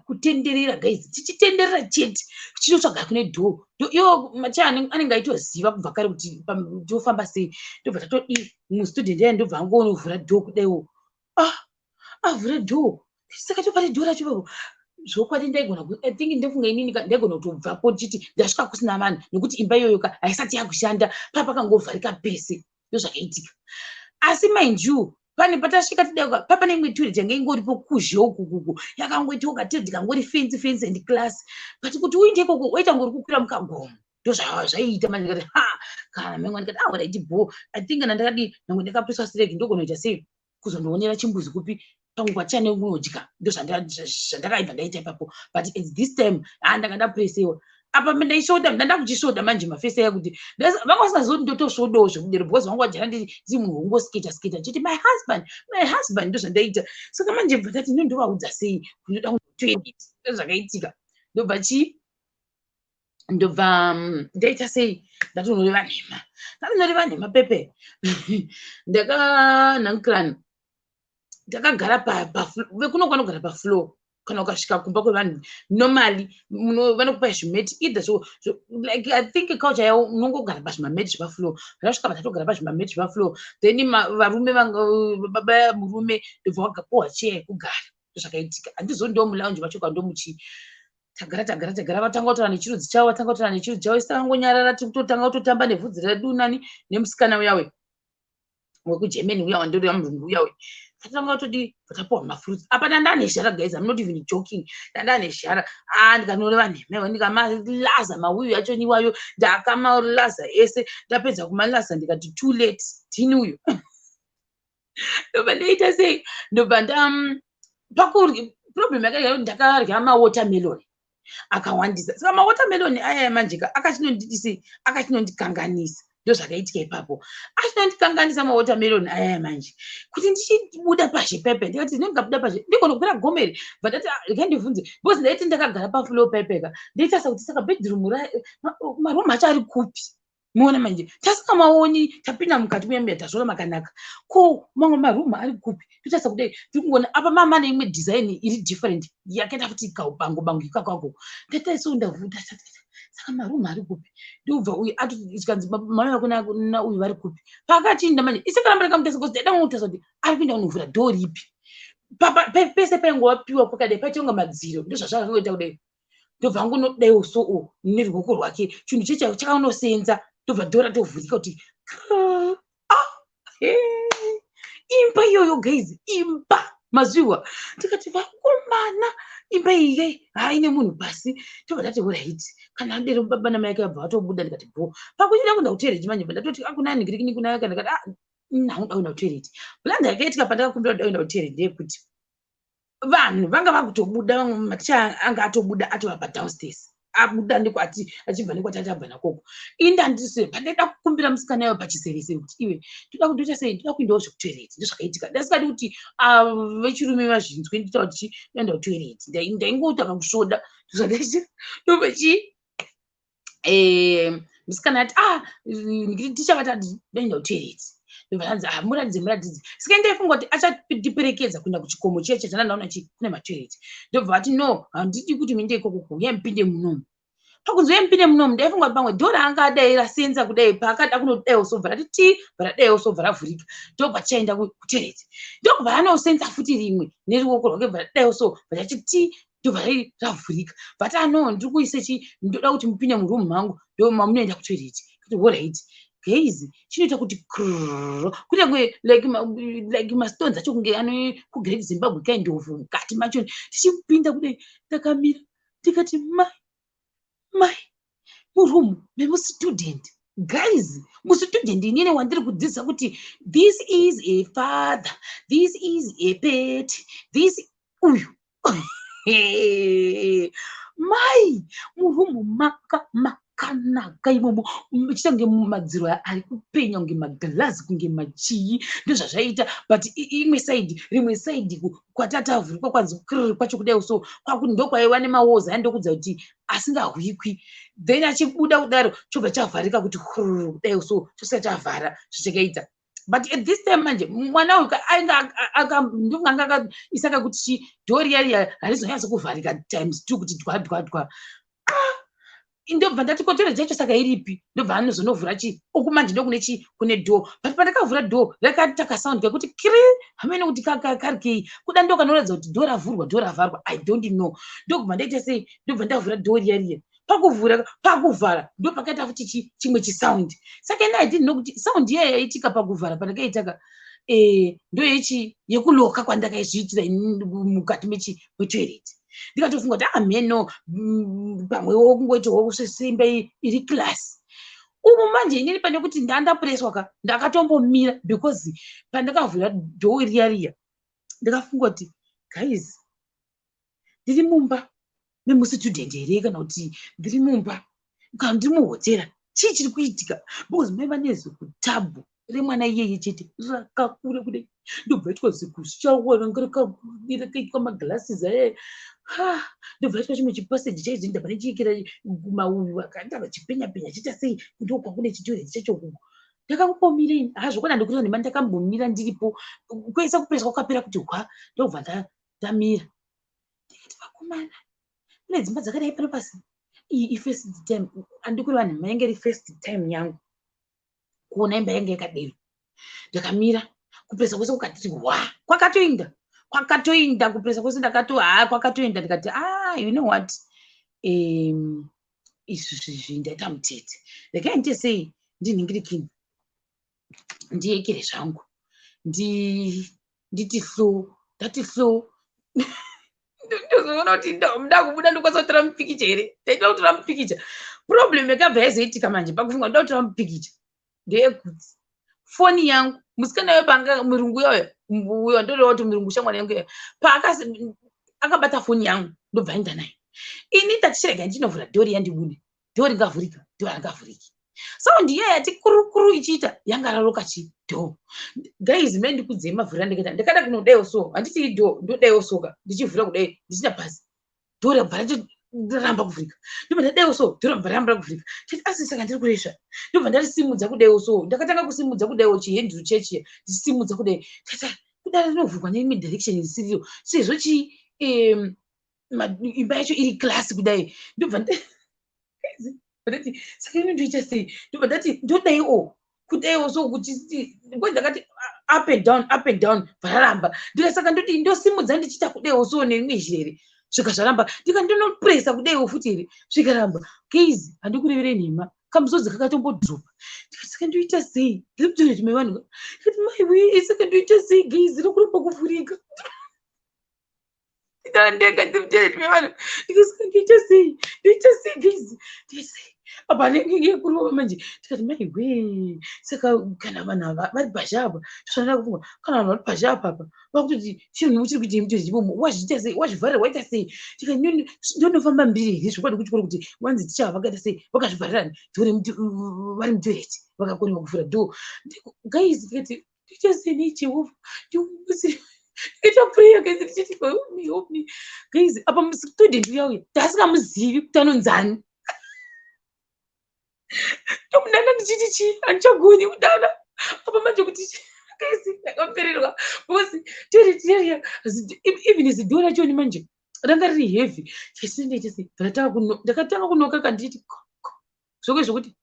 kutenderera guys tichitenderera chete chinotsvaga kune dho iyo macha anenge aitoziva kubva kare kuti tofamba sei ndobva tatodi mustudent yaye ndobva angonovhura dho kudaiwo avhura dho saka topate dho racho ipapo zvokwadi ndaigona I think ndofunga inini ndaigona kutobvapo chiti ndasvika kusina vanhu nekuti imba iyoyo haisati yakushanda papakangovharika pese ndo zvakaitika asi mind you pane patasvika tidauka papa neimwe toilet yanga ingoripo kuzhe ukukuku yakangoita katedi kangori fensi and class but kuti uinde ikoko waita ngori kukwira mukagomo ndo zvaiita manje kati kana memwe ndikati waraiti bho I think nandakadi nange ndakapreswa siregi ndogonoita sei kuzondoonera chimbuzi kupi panguva chane unodya ndo zvandakaibva ndaita ipapo but at this time ndanga ndapresewa apa ndaisvoda ndanda kuchisvoda manje mafesi aya kuti vanga vasingazoti ndotosvodawo zvekudero because vanga vajara ndiri munhu wongosketa chiti my husband ndo zvandaita saka manje bva tati ndondovaudza sei kunoda kutoedit ndo zvakaitika ndobva ndaita sei ndatonoreva nhema pepe ndakanhankirana ndakagara kuno kwanogara pafloor kana ukasvika kumba kwevanhu normally vanokupa zvimeti either so like I think culture yavo unongogara pazvimameti zvepafloor zvasvika patatogara pazvimameti zvepafloor then varume baba murume ndobva wagapowa cheya yekugara zvakaitika handizo ndo mulaunji vachoka ndo muchii tagara vatanga kutora nechirudzi chavo isakangonyarara tikutotanga kutotamba nevhudzi redu nani nemusikana uyawe wekugermany uya wandoreva murungu uyawe atanga kutodi vatapuwa mafruits apa dandane zhara guys I'm not even joking dandane zhara ndikanoreva nhema ndikamalaza mauyu acho niwayo ndakamalaza ese ndapedza kumalaza ndikati too late tini uyu ndobva ndaita sei ndobva problem yake ndakarya mawatermelon akawandisa. Saka mawatermelon aya manje akachinondikanganisa. Ndozvakaitika ipapo. Achinondikanganisa mawatermelon aya manje. Kuti ndichibuda pashi pepe ndikati ndingabuda pashi ndigona kukwira gomeri but ati ngandibvunze because ndaiti ndakagara pafloor pepeka ndaitarisa kuti saka bedroom maroom acho ari kupi. Muona manje tasingamaoni tapinda mukati muyambiya tazviona makanaka ko mamwe maroom ari kupi totarisa kudai tirikuona apa mama neimwe design iri different yakaita futi bango ikakako ndataisa ndavuta saka maroom ari kupi ndobva uyu atikanzi mama yako na uyu vari kupi pakachinda manje isikaramba rekamutesa because ndaida kutarisa kuti ari kuenda kunovhura door ripi pese paingowapiwa kwakadai paitonga madziro ndozvazvakangoita kudai ndobva ngunodaiwo so neruoko rwake chinhu checha chakaunosenza ndobva dhora tovhurika kuti imba iyoyo guys, imba mazviwa tikati vakomana imba iyi haine munhu pasi tobva tati right kana adero baba namai ake abva atobuda ndikati bo pakuchida kuenda kutoilet manje ndatoti akuna ningirikini kuna yake ndikati ndauda kuenda kutoilet blanda yakaitika pandakakumbira kuenda kutoilet ndeyekuti vanhu vanga vakutobuda vamwe maticha anga atobuda atovapa downstairs abuda ndikwati achibva nekwati abva nakoko indandise pandaida kukumbira musikana yayo pachisevese kuti iwe toda kundoita sei toda kuendawo zvekutoilet ndozvakaitika ndasikadi kuti vechirume vazvinzwe nditaura kuti enda kutoilet ndaingotanga kusvoda zvakaitika ndopachi musikana ati tichakati daenda kutoilet ndobvanzi muradidze saka ndaifunga kuti achandiperekedza kuenda kuchikomo chiya chandanaona kune matoilet ndobva vati no handidi kuti muende ikoko uye mupinde munomu pakunzi uye mupinde munomu ndaifunga kuti pamwe dhora anga adai rasenza kudai paakada kunodaiwo sobva rati daiwo sobva ravhurika ndobva tichaenda kutoilet ndobva anosenza futi rimwe neruoko rwake bva daiwo so vachati ndobva ravhurika vati no ndiri kuise ndoda kuti mupinde murumu mangu ndomamunoenda kutoilet kuti alright guys chinoita kuti kunyange like mastones acho kunge kugreat Zimbabwe kind of mukati macho tichipinda kudai ndakamira tikati mai murumu memustudent guys mustudent inini wandiri kudzidzisa kuti this is a father, this is a pet, this uyu mai murumu makanaka imomo chitange madziro ari kupenya kunge maglazi kunge machii ndozvazvaita but rimwe side kwatatavhurikwa kwanzi kwacho kudai so kwakuti ndokwaiwa nemawozi andokudza kuti asingahwikwi then achibuda kudaro chobva chavharika kuti kudai so chosika chavhara zvichakaita but at this time manje mwana uyu ndonganga akaisaka kuti dhori yariya harizonyatsa kuvharika times 2 kuti dwa ndobva ndati kotoilet yacho saka iripi ndobva anozonovhura okumanje ndokune door but pandakavhura door rakataka sound kekuti kiri hamene kuti karikei kuda ndokanoratidza kuti door ravhurwa door ravharwa I don't know ndobva ndaita sei ndobva ndavhura door yariya pakuvhara ndopakaita futi chimwe chisound saka ina I didn't know kuti sound iya yaitika pakuvhara pandakaitaka ndoyechi yekuloka kwandakaizviitira mukati metoilet ndikatofunga kuti ameno pamwewo kungoitawo sesimba iri class umu manje inini pane kuti ndandapureswa ndakatombomira because pandakavhura dhoo riya ndakafunga kuti guys ndiri mumba memustudent here kana kuti ndiri mumba kana ndiri muhotera chii chiri kuitika because maiva nezekutabhu remwana iyeye chete rakakura kudai ndobva itwa zikushawa ranga rakaitwa maglasses aye ndobva itwa chimwe chipaseji chaizi ndabva ndichiikira mauyu akandabva chipenya chiita sei ndokwakune chitoilet chacho kuko ndakambomira hazvokwada ndikuita nema ndakambomira ndiripo kuisa kupresa kwakapera kuti ndobva ndamira ndikati vakomana kune dzimba dzakadai pano pasi iyi first time andikuri vanhu mainge iri first time yangu kuona imba yange yakadero ndakamira kupresa kwese kukati kwakatoinda kupresa kwese kwakatoinda ndikati you know what izvi ndaita mutete regai ndite sei ndinhingirikini ndiekere zvangu nditi flow ndati flow ndozoona kuti ndoda kubuda ndokwanisa kutora mupikicha here ndaida kutora mupikicha problem yakabva yazoitika manje pakufunga ndoda kutora mupikicha ndeyekuti foni yangu musikana yo panga murungu yoyo uyo ndoda kuti murungu shamwari yangu akabata foni yangu ndobva aenda nayo. Ini tatichirega ndinovhura dhori yandibude, dhori ngavhurika, dhori angavhuriki. Saundi iya yati kurukuru ichiita yanga raroka chidho. Guys, mene ndikudzei mavhurira ndikada kunodaiwo so, handiti idho ndodaiwo soka ndichivhura kudai ndichina pasi. Dhori rabva raramba kuvhurika. Ndobva ndadaiwo so, dhori rabva raramba kuvhurika. Asi saka ndiri kuresva. Ndobva ndarisimudza kudaiwo so, ndakatanga kusimudza kudaiwo chihenduru chechiya ndichisimudza kudai. Kudai rinovhurwa neimwe direction isiriyo. Sezvo imba yacho iri klasi kudai. Ndobva ndati saka inondoita sei? Ndobva ndati ndodaiwo kudaiwo so kuti ndakati up and down vararamba. Ndikasaka ndoti ndosimudza ndichiita kudaiwo so neimwe zhere svika zvaramba. Ndinopresa kudaiwo futi here zvikaramba. Guys, handikurevere nhema. Kamusodzi kakatombodhupa. Saka ndoita sei? Ndiri kutoita mevanhu. Ndikati maiwe, saka ndoita sei? Guys, rikuramba kuvhurika. Ndanga ndimuteret mevanhu. Ndikasaka ndoita sei? Ndoita sei guys? Ndoita sei? Apa ndenge kurova manje. Ndikati maiwe, saka kana vanhu ava vari pasha apa, zvakanaka kufunga. Kana vanhu vari pasha apa apa, vakutoti chinhu chiri kuita muteret chipomo, wazviita sei? Wazvivharira waita sei? Ndikati ndonofamba mbiri here zvokwadi kuchikoro kuti wanzi ticha vakaita sei? Vakazvivharirani vari muteret vakakorera kuvhura dhoo. Guys, ndikati ndoita sei nejehovha? Ndikumbusire. Ndikaita prayer guys, ndichiti help me. Guys, apa mustudent uyauya ndasikamuzivi kuti anonzani. Ndomunana ndichiti chii? Handichagoni kudana. Apa manje kuti guys, ndakapererwa. Because teriya even zidhoo racho manje ranga riri heavy. Chesi ndaita sei? Ndakatanga kunoka kanditi zvokwe zvokuti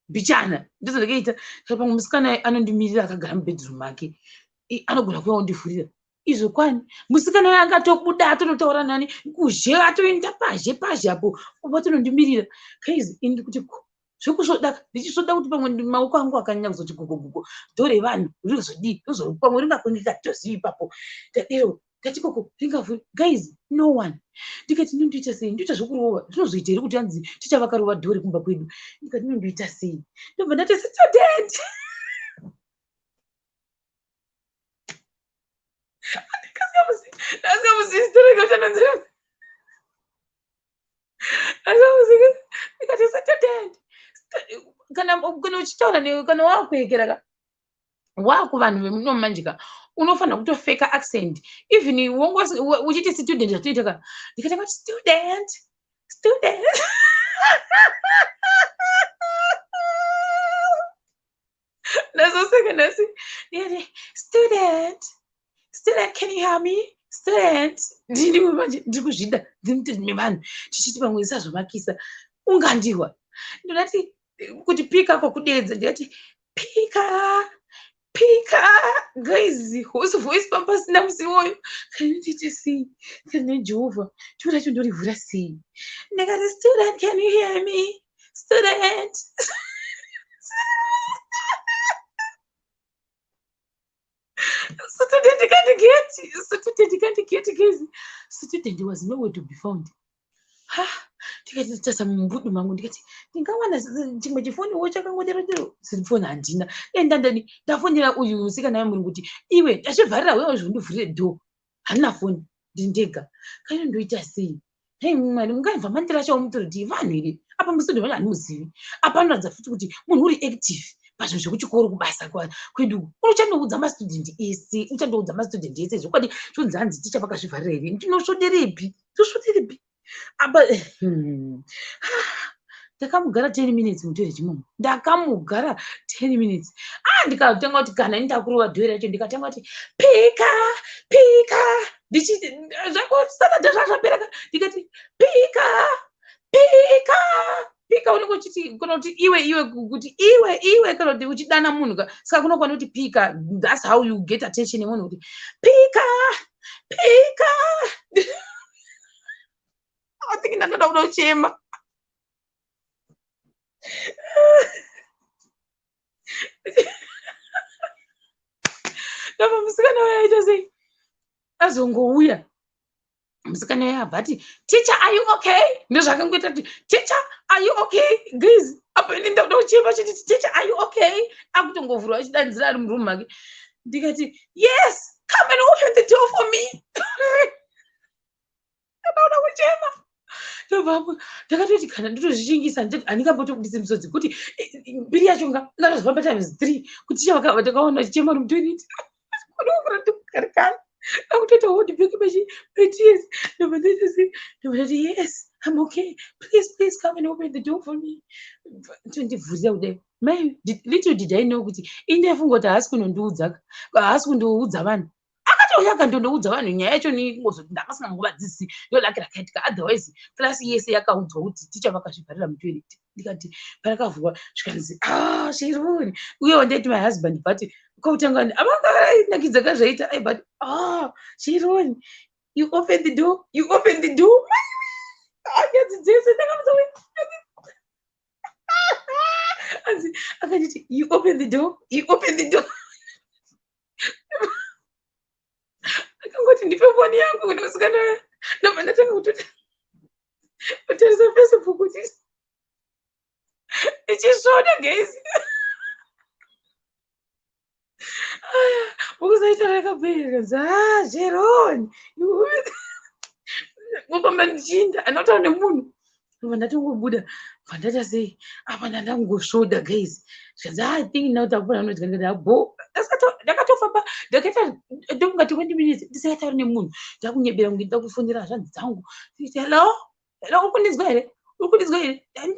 bichana ndizvo ndakaita. Pamwe musikana anondimirira akagara mubedroom make. Anogona kuuya kundivhurira. Izvo kwani musikana uyo angatobuda atonotaura nani kuzhe atoenda pazhe apo patonondimirira. Guys, ini ndikuti zvokusvodaka ndichisoda kuti pamwe maoko angu akanyanya kuzoti gogogogo dhore vanhu rizodii pamwe ringakundika tozivi ipapo. Tadero tatikoko ringavhuri. Guys, no one. Ndikati ndinondoita sei? Ndoita zvokurova zvinozoita here kuti anzi tichavakarova dhore kumba kwedu? Ndikati ndinondoita sei? Ndobva ndati student. Kana uchitaura kana wakuekera wakuvanhu vemuno manjika unofanira kutofeka accent. Even uchiti student zvatoita ndikati kuti student. Nazoseka nasi student, can you hear me? Student. Ndiri manje ndiri kuzvida ndimuteti mevanhu tichiti pamwe isazvomakisa ungandiwa. Ndinoti kuti pika kwakudedza ndikati pika. Guys, whose voice pampasina musi woyo. Kandiite sei? Kana Jehovah chiro racho ndorivhura sei? Ndikati student, can you hear me? Student. Student can't get guys. Student was nowhere to be found. Ndikati tasa mumbudu mangu ndikati ndingawana chimwe chifoniwo chakangoterodero sirifoni handina. Ndafonera uyu musikana wemurungu kuti iwe ndachivharira wewe zvondivhurire dhoo. Handina foni ndindega. Kana ndoita sei? Hei Mwari, mungaibva mandira chawo mutoroti vanhu here apa musudho vanhu handimuzivi. Apa anoratidza futi kuti munhu uri active pazvinhu zvekuchikoro kubasa kwedu. Uchandoudza mastudent ese zvokwadi zvonzi hanzi ticha vakazvivharira here. Ndinosvoderepi? Apa ndakamugara 10 minutes mutoire chimomo. Ndakamugara 10 minutes. Ndikatanga kuti kana ndakurova dhoo racho ndikatanga kuti pika. Ndichiti zvakosara zvapera. Ndikati pika. Unenge uchiti kana kuti iwe kuti iwe kana kuti uchidana munhu saka kunokwana kuti pika. That's how you get attention yemunhu kuti pika. I think ndanoda kunochema. Ndabva musikana wayaita sei? Azongouya musikana uya abvati teacher, are you okay? Ndozvakangoita kuti teacher, are you okay? Guys, apa ini ndakuda kuchema chiti teacher, are you okay? Akutongovhurwa achidanidzira ari muroom make. ndikati yes, come and open the door for me. Akaona kuchema ndobvapo ndakatoti kana ndotozvichingisa handingambotobudisi misodzi kuti mbiri yacho ngatozvamba times 3 kuti chivakava takaona chichema nomutoireti karikani akutoita wodibheki patears ndobvandati yes, I'm okay, please come and open the door for me. Ndivhurira kudai mai, little did I know kuti indefunga kuti haasi kunondiudza, haasi kundoudza vanhu. Akatouya akandondoudza vanhu nyaya yacho ningozoti ndakasina nguvadzidzisi ndolake rakaitika, otherwise klasi yese yakaudzwa kuti ticha vakazvibharira mutoireti. Ndikati parakavhurwa zvikanzi Sheroni, uyewo ndeti my husband but kautanga avanganakidza kazvaita but Sheroni, you open the door. Anyadzi dzese ndakamuza akanditi you open the door. Akangoti ndipe foni yangu kuti usikana ndobva ndatanga kutarisa Facebook kuti ichisvoda guys. Ukusaita rakabheri kanzi Sheroni, ngopamba ndichinda anotaura nemunhu ndobva ndatongobuda pandata sei apa ndandangosvoda guys. Zvikanzi I think now tapona noti ndikati abo ndakatofamba ndakaita ndongati 20 minutes ndisakataura nemunhu ndakunyebera kunge ndida kufonera zvanzi dzangu nditi hello urikundinzwa here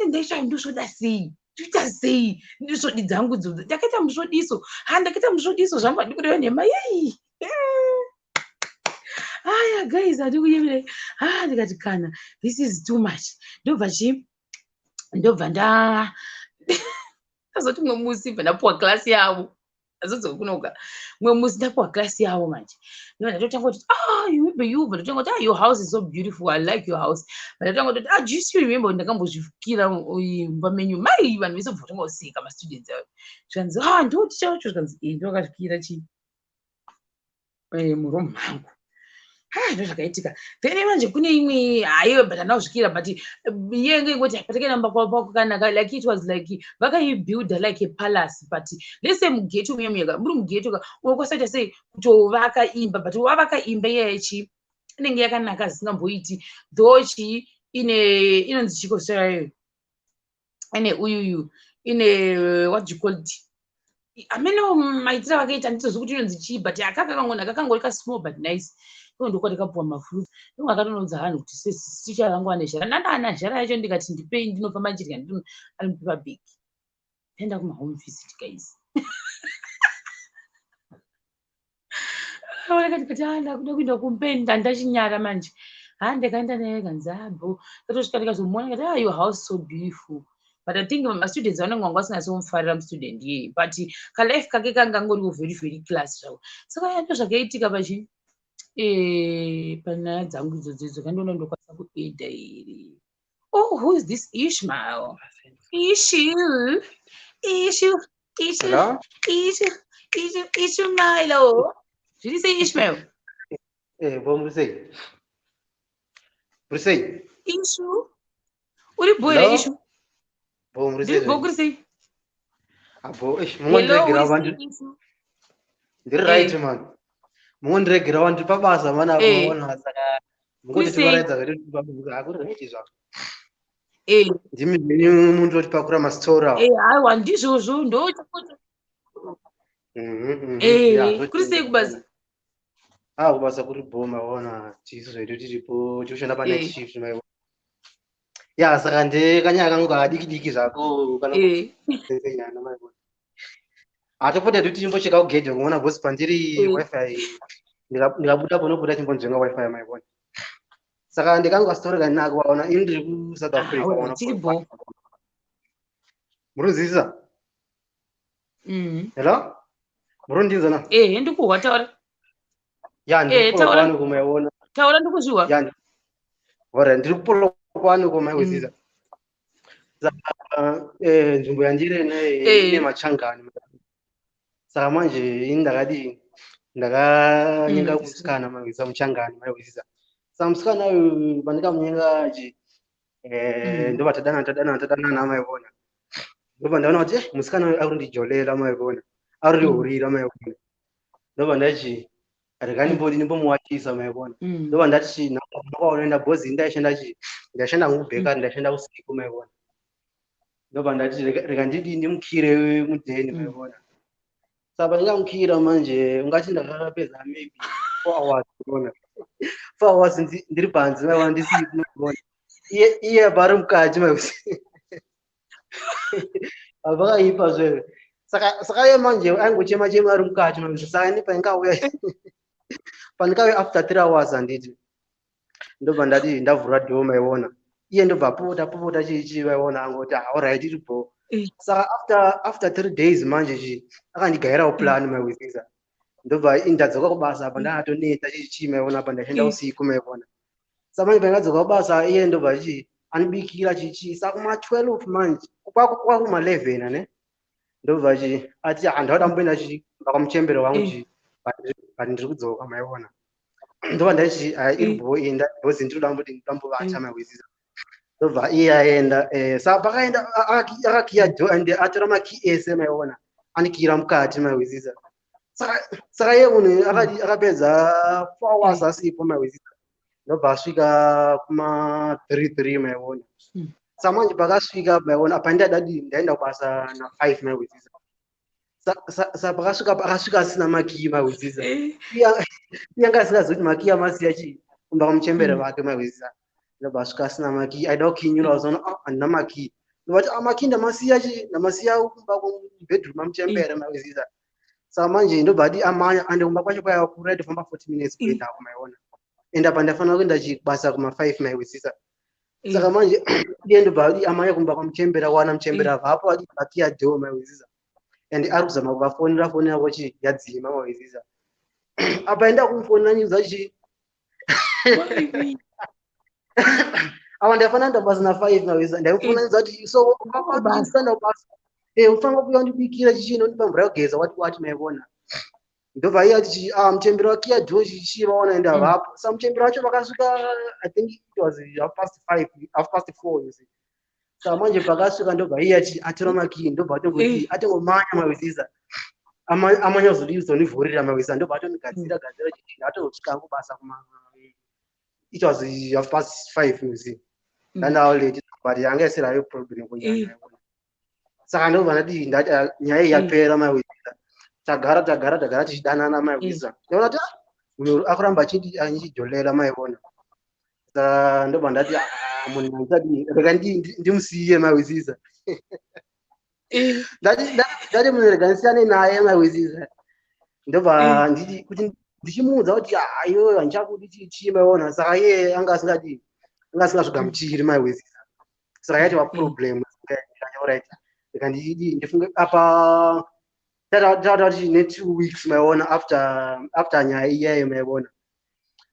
ndaisha ndosvoda sei toita sei ndisvodi dzangu dzodzo ndakaita musvodiso zvangu handikureva nhema yei. Aya guys, handikuyemere. Ndikati kana this is too much. Ndobva ndazoti mwe musi ndapuwa klasi yavo azodzoka kunoka mwe musi ndapuwa klasi yavo manje ndotanga kuti you but ndotanga kuti your house is so beautiful, I like your house. But ndotanga kuti do you remember ndakambozvifukira mumba menyu mai vanhu vese bva tangoseka ma students avo zvikanzi ndoti chacho zvikanzi ndakazvikira chi muromo mangu. Ndo zvakaitika. Then manje kune imwe haiwe but andazvikira but yenge ingoti patakaenda mumba kwako kanaka like it was like vakaibuilda like a palace but lese mugeti umuyemuyeka muri mugeti unokosaita sei kutovaka imba but wavaka imba iyayechi inenge yakanaka zisingamboiti though chi inonzi chiko chayo ine uyuyu ine what you call it amene maitira vakaita nditozi kuti inonzi chii but akakangori ka small but nice. Ndoko ndikapuwa mafruits ndonga akatonodza vanhu kuti ticha rangu ane zhara ndandana zhara yacho ndikati ndipei ndinofamba ndichidya ari mupepa bag ndaenda kumahome visit guys. Ndikati ndakuda kuenda kumpenda ndachinyara manje ndikaenda naye kanzi abo katosvika ndikazomuona ndikati your house so beautiful but I think mastudents vanenge vanga vasingasomufarira mustudent yeye but kalife kake kangangoriwo very very class zvavo saka ndo zvakaitika pachi panyaya dzangu idzodzo kandiona ndokwanisa kueda iri. Who is this Ishmael? Ishmael. Did you say Ishmael? Brusei. Ishu. Uri boy Ishu. Brusei. Hello, Ishu. Right man. Mundiregera vantu pabasa mana kuona saka ngoti tivaredza kuti akuri zvako ndimi mhenyu muntu otipakura mastora aiwa ndizvozvo ndochakoti kuri sei kubasa kubasa kuri bhoma ona tisu zvedu tiripo tikushanda pa night shift maiwa saka ndekanyaya kangu kadiki zvako kana kunyana maiwa atopota kuti timbocheka kugedhe kuona bosi pandiri wifi ndikabuda ponobuda chimbonzvenga wifi maibona saka ndikanga storeka nako waona ini ndiri ku South Africa waona muruzisa hello murundinzana ndikuwa taura ndikupola kumaiona taura ndikuzviwa ndiri kupola kwano kumaiwezisa saka nzvimbo yandiri ine machangani saka manje ini ndakadii ndakanyenga kumusikana maiwisa muchangani maiwisa saka musikana uyu pandikamunyenga achi ndobva tadanana maivona ndobva ndaona kuti musikana uyu ari kundijolela maivona ari rihurira maivona ndobva ndati rekanimbomuwachisa maibona ndobva ndati nakaonoenda bhozi ndaishanda ngubheka ndaishanda usiku maibona ndobva ndati reka ndimukire mudheni maibona saka ndingamukira manje ungati ndakapedza maybe 4 hours maibona 4 hours ndiri panze maibona ndisiku maibona iye pari mukati maibona avakaipa zveve saka iye manje aingochema ari mukati maibona saka pandikauya after 3 hours handiti ndobva ndati ndavhura dhoo maibona iye ndobva popota chichi maibona angoti alright iripo saka after 3 days manje akandigairawo plan maibona ndobva ndadzoka kubasa apa ndatoneta chichi maibona apa ndaishanda usiku maibona saka manje pandadzoka kubasa iye ndobva anibikira chichi saka kuma 12 manje kwakuma 11 ne ndobva ati handauda kumboenda pamuchembero wangu but ndiri kudzoka maibona ndobva ndati iribo enda bhozi ndinoda ndambovata maibona ndobva iye aenda saka pakaenda akakiya dhoo ande atora makii ese maibona anikira mukati maibona saka iye munhu akapedza 4 hours asipo maibona ndobva asvika kuma 3 maibona saka manje pakasvika maibona apa ndaenda kubasa na 5 maibona saka pakasvika akasvika asina makii maibona iye asingazoti makii amasiya kumba kwamuchembere vake maibona ndobva asvika asina makii aida kukinyura zona handina makii ndobati makii ndamasiya kumba kwamubhedroom amuchembere maibona saka manje ndobva ati amanya ande kumba kwacho kwaiva kure tofamba 40 minutes kuendako maibona ende apa ndafanira kuenda kubasa kuma 5 maibona saka manje iye ndobva ati amanya kumba kwamuchembera wana muchembera vapo ati akiya dhoo maibona and ari kuzama kuvafonera foni yako yadzima maibona apa enda kumufonera nyuza apa ndafanira ndabasa na 5 maibona ndaifona nyuza kuti so stand basa ufanira kuuya undibikira chichino ndipa mvura yogeza wati maibona ndobva iye ati muchembero wakiya dhoo chichi vaona enda vapo saka muchembero wacho vakasvika I think it was 4:30 you see saka manje pakasvika ndobva iye atora makii ndobva atongomanya maibona amanya kuzondivhurira maibona ndobva atonigadzira chichi atozosvika kubasa kuma it was 5:30 you see ndandawo late but yanga isirayo problem kunyanya saka ndobva ndati nyaya iyi yapera maibona tagara tichidanana maibona ndobva ndati munhu akuramba achidzolera maibona saka ndobva ndati munhu ndisati reka ndimusiye maibona ndati munhu rega ndisiyane naye maibona ndobva nditi kuti ndichimuudza kuti iyoyo handichakudi chichi maibona saka iye anga asingazvigamuchiri maibona saka yaitova problem right reka ndifunge apa tataura kuti ne 2 weeks maibona after nyaya iyayo maibona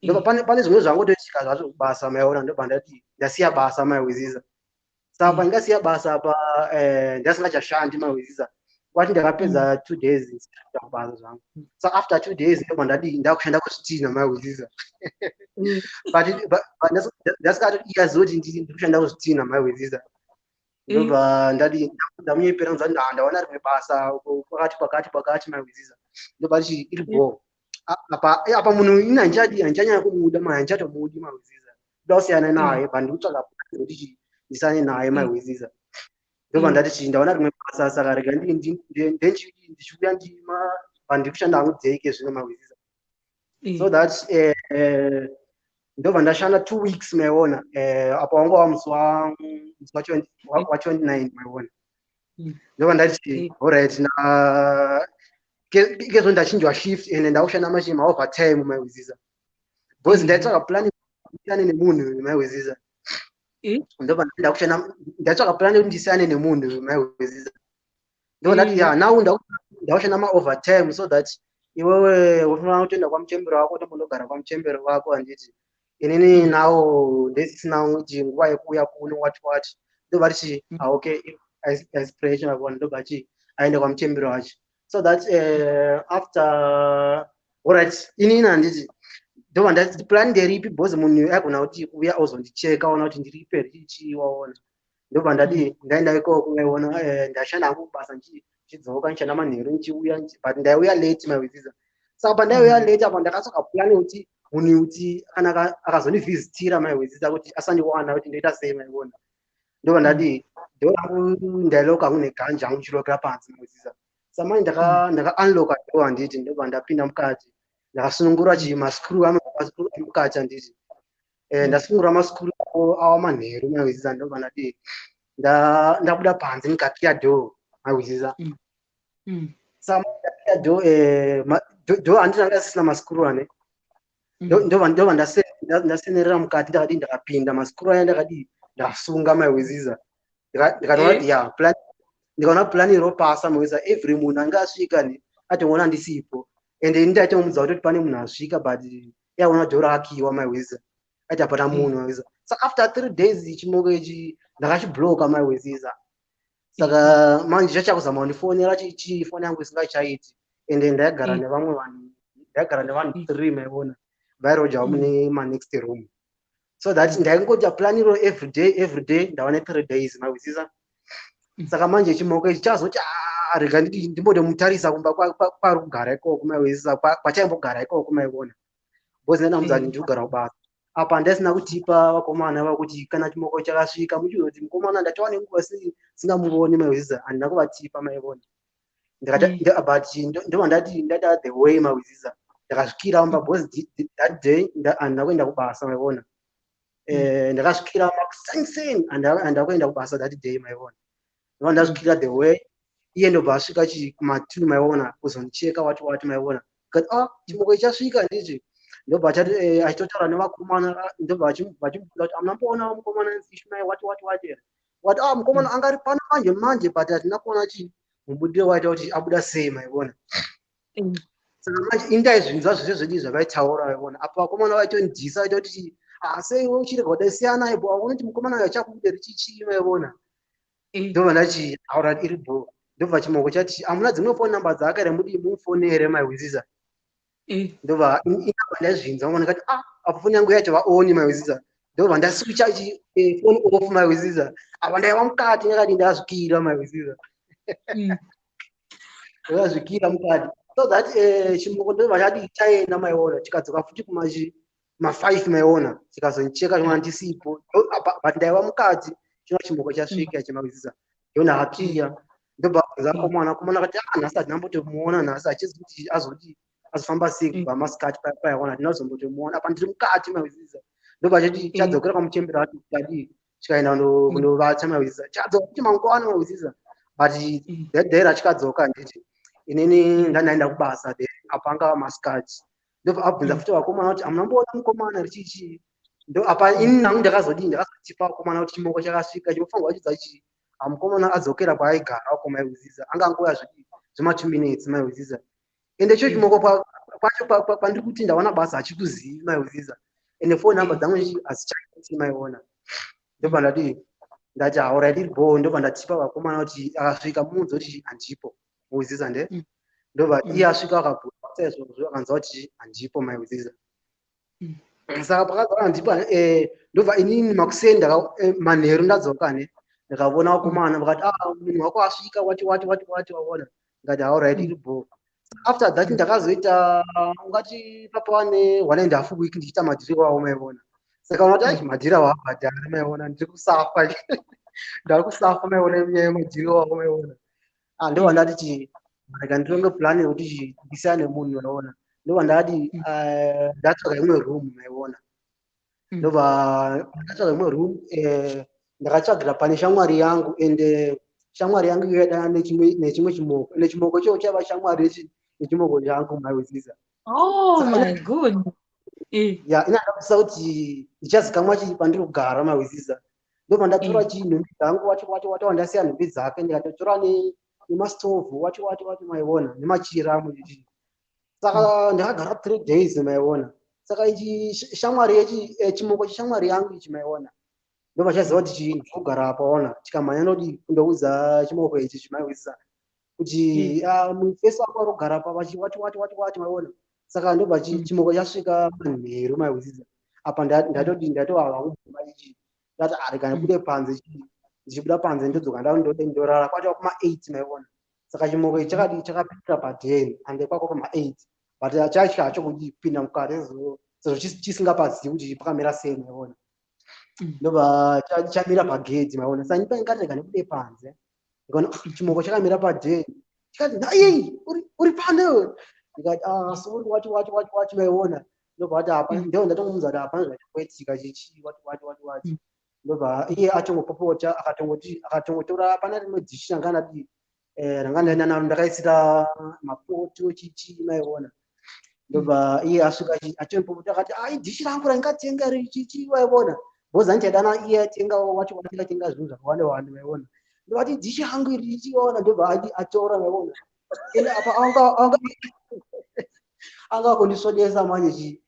ndobva pane zvimwe zvangotoitika zvacho kubasa maibona ndobva ndati ndasiya basa maibona saka pandingasiya basa apa ndasingachashandi maibona kwati ndakapedza 2 days kubasa zvangu saka after 2 days ndobva ndati ndakushanda kuzvitina maibona but ndasikati ikazoti ndiri kushanda kuzvitina maibona ndobva ndati ndamunyepera nzati ndaona rimwe basa pakati maibona ndobva ndati iri bo apa munhu ini handichanyanya kumuda ma handichatomudi maibona ndosiyana naye but ndikutsvaka kuti ndisane naye maibona ndobva ndati ndaona rimwe basa saka rega ndichiuya ndiri kushanda hangu dzeke zvino maibona so that ndobva ndashanda 2 weeks maibona apa wanga wa musi wa 29 maibona ndobva ndati alright kezvo ndachinjwa shift ende ndakushanda machima overtime maibona because ndaitsvaka plan ndisiyane nemunhu maibona ndobva ndatsvaka plan kuti ndisiyane nemunhu maibona ndobva ndati now ndakushanda ma-overtime so that iwewe unofanira kutoenda kwamuchembero wako tombondogara kwamuchembero wako handiti inini nawo ndisina kuti nguva yekuuya kuno wati ndobva tichi okay aspiration akona ndobva ti aende kwamuchembero wacho so that after alright inini handiti ndobva ndati plan nderipi bhozi munhu agona kuti uya ozondicheka aona kuti ndiripe richi waona ndobva ndati ndaenda ikoko waiona ndashanda hangu kubasa ndichidzoka ndichanda manheru ndichiuya but ndaiuya late maibona saka pandaiuya late apa ndakatsvaka plani kuti munhu kuti kana akazondivhizitira maihwezisa kuti asandiwana kuti ndoita sei maiona ndobva ndati ndorangu ndailoka hangu neganja hangu ndichilokera panzi maihwezisa samai ndaka-unlocka door handiti ndobva ndapinda mukati ndakasunungura masikuru amukati handiti ndasunungura masikuru awa manheru maihwezisa ndobva ndati ndabuda panzi ndikakiya door maihwezisa saka ndakiya door handiti anga asisina masikuru ane ndobva ndasenerera mukati ndakadi ndakapinda masikuru aya ndakadi ndasunga maihwezisa ndikatoona kuti ya ndikaona plani ropasa maihwezisa every munhu anga asvika atoona ndisipo ende ndaitomudza kuti pane munhu asvika but yaona dhoo rakakiwa maihwezisa ati apana munhu maihwezisa saka after 3 days chimoko ichi ndakachibloka maihwezisa saka manje chachakuzama kundifonera foni yangu isingachaiti ende ndaigara nevamwe vanhu ndaigara nevanhu 3 maiona vairoja mune manext room so that ndaingoita planiro every day ndava ne3 days maihwezisa saka manje chimoko ichi chazoti rega nditi ndimbotomutarisa kumba kwari kugara ikoko maihwezisa kwachaimbogara ikoko maiona bcause ndainamudza kuti ndikugara kubasa apa ndaisina kutipa vakomana vakuti kana chimoko chakasvika muchizoti mukomana ndachowa nenguva singamuoni maihwezisa handina kuvatipa maiona but ndobva ndata the way maihwezisa ndakasvikira mba bcause that day handina kuenda kubasa maiona ndakasvikira makusaniseni handina kuenda kubasa that day maiona ndobva ndasvikira the way iye ndobva asvika kuma2 maiona kuzondicheka wati maiona kati chimoko ichasvika nditi ndobva achitotaura nevakomana ndobva vachimuudza kuti amnamboona mukomana ishumai wati mukomana angari pano manje but hatina kuona mubudiro waita kuti abuda sei maiona saka manje indaizvinzwa zvese zvedii zvavaitaura maiona apa vakomana vaitondiisa vaita kuti sei uchirega kudasiyana aibo aona kuti mukomana uyu achakubude richichii maiona ndobva ndati aura iri bho ndobva chimoko chati amuna dzimwe foni namba dzake remudi mufonere maihwezisa ndobva inamba ndaizvinzwa ndikati apa foni yangu yacho vaoni maihwezisa ndobva ndaswicha foni off maihwezisa apa ndaiva mukati ndakati ndasvikira maihwezisa ndakasvikira mukati so that chimoko ndobva chati chaenda maiona chikadzoka futi kuma5 maiona chikazonicheka chimwana ndisipo but ndaiva mukati chino chimoko chasvika chemaihwezisa ndondakakiya ndobva zakomana kati nhasi hatinambotomuona nhasi achizi kuti azofamba sei kubva masikati paiona ndinazombotomuona apa ndiri mukati maihwezisa ndobva chati chadzokera pamuchembera ati chikaenda kundovata maihwezisa chadzoka kuti mangwana maihwezisa but that day rachikadzoka nditi inini ndandaenda kubasa the apanga masikati ndobva abvunza futi vakomana kuti amnamboona mukomana richichi ndo apa ini nangu ndakazotipa vakomana kuti chimoko chakasvika chinofanirwa achidza chi mukomana adzokera paaigara wako maihwezisa angangoya zvema2 minutes maihwezisa ende cho chimoko kwacho pandiri kuti ndawana basa hachikuzivi maihwezisa ende foni namba dzangu hazichaiti maiona ndobva ndati alright iri bho ndobva ndatipa vakomana kuti akasvika muudza kuti handipo maihwezisa ndobva iye asvika akabvunza saizvozvo akanzwa kuti handipo maihwezisa saka pakadzaka handipa ndobva inini makuseni manheru ndadzoka ndikavona vakomana vakati munhu wako asvika wati waona ndikati alright iri bho after that ndakazoita ungati papava ne1.5 week ndichiita madhiri wavo maiona saka unati madhiri avo abhadhari maiona ndiri kusafa ndari kusafa maiona nenyaya yemadhiri wavo maiona ndobva ndati rega nditonge plani yekuti ndisiyane nemunhu maiona ndobva ndati ndatsvaga imwe room maiona ndobva ndatsvaga imwe room ndakatsvagira pane shamwari yangu ende shamwari yangu iyoyadana nechimwe chimoko ende chimoko icho chaiva shamwari nechimoko changu maihwezisa my god inandabvisa kuti ndichazikamwa chii pandiri kugara maihwezisa ndobva ndatora nhumbi dzangu wati wandasiya nhumbi dzake ndikatotora nemastovhu wati maiona nemachiramu ichi saka ndakagara 3 days maiona saka ichi shamwari chimoko cheshamwari yangu ichi maiona ndobva chaziva kuti ndikugara apa ona chikamhanya nodi kundoudza chimoko ichi chimaihwezisa kuti mufesi wako ari kugara apa wati maiona saka ndobva chimoko chasvika manheru maihwezisa apa ndatohava ichi ndati rega ndibude panze ndichibuda panze ndodzoka ndorara kwati kuma8 maiona saka chimoko ichi chakapitira pa10 ande kwako kuma8 but chacho kupinda mukati sezvo chisingapazivi kuti pakamira sei maiona ndobva chamira pagedhi maiona saka ngatirega nekude panze ndikaona chimoko chakamira padheni chikati naiye uri pano ndikati so wati maiona ndobva ati apa ndo ndatongomuudza kuti hapana zvachipoitika chichi wati ndobva iye achongopopota akatongotora pana rimwe dhishi ranga ndaenda naro ndakaisira mapoto chichi maiona ndobva iye asvika achipopota akati idhishi rangu rangatenga richichi waiona bhozi andichadana iye atengawo wacho watikatenga zvinhu zvakawanda maiona ndobati dhishi rangu iri richiona ndobva atora maiona ende apa anga kundisodesa manje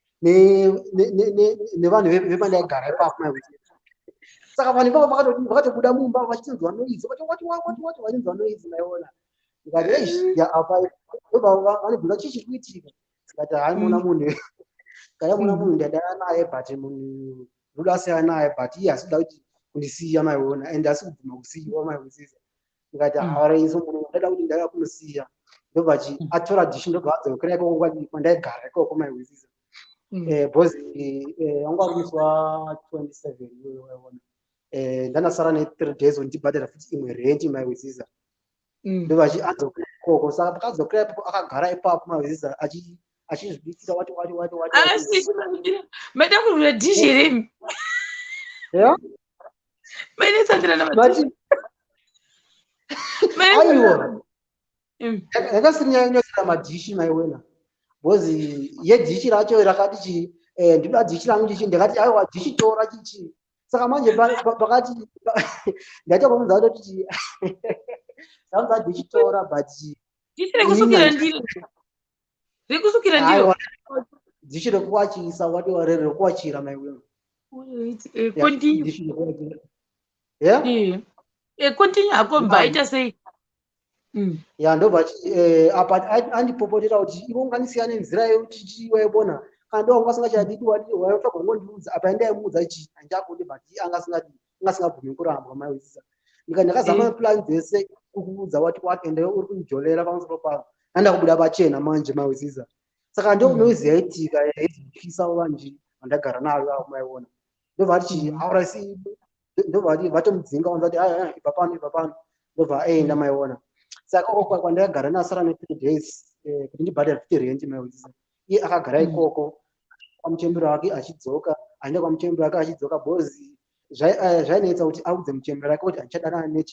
nevanhu vepandaigara ipapo maiona saka vanhu ivavo vakatobuda mumba vachinzwa noizi wati vachinzwa noizi maiona ndikati apa ndobva vanobvunza chichi kuitika ndikati hai muna munhu ndadana naye but munhu ndoda siya naye but iye asida kuti kundisiya maiona ende asi kubvuma kusiyiwa maizvozviza ndikati hareiso munhu ndada kuti ndauya kunosiya ndobva atora dhishi ndobva adzokera ikoko kwandaigara ikoko maizvozviza bhozi wanga uri musi wa27 waiona ndanasara ne3 days ndibhadhara futi imwe renti maizvozviza ndobva adzokera ikoko saka pakadzokera ipapo akagara ipapo maizvozviza achizvidikira wati maida kurwira dhishi remi maidesandira aiwa yakasirinyanyosira madhishi maiwena bhozi yedhishi racho rakati ndinoda dhishi rangu chichi ndakati aiwa dhishi tora chichi saka manje pakati ndachakobvunza kuti zvanza dhishi tora but dhishi rekusukira ndiro dhishi rekuwachisa wati rekuwachira maiwena continue hako mbaita sei ndobva apa andipopotera kuti ivo unganisiyana nenzira yekuti waibona kana ndo ungasingachadidi waitsvaga kungondiudza apa ndaimuudza chichi handiakudi but angasingabvumi kurambwa maizvozviza ndakazama plan dzese kukuudza wati ende uri kunijolera pamusoro pavo andakubuda pachena manje maizvozviza saka ndo noizi yaitika yaizotyisa vanji vandagara nayo avo maiona ndobva ati aurasi ndobva ati vatomudzinga vanza kuti ipa pano ndobva aenda maiona saka kwandakagara nasara ne3 days kuti ndibhadhara futi renti maizvozviza iye akagara ikoko kwamuchembero wake achidzoka aenda kwamuchembero wake achidzoka bhozi zvainetsa kuti audze muchembero wake kuti andichadana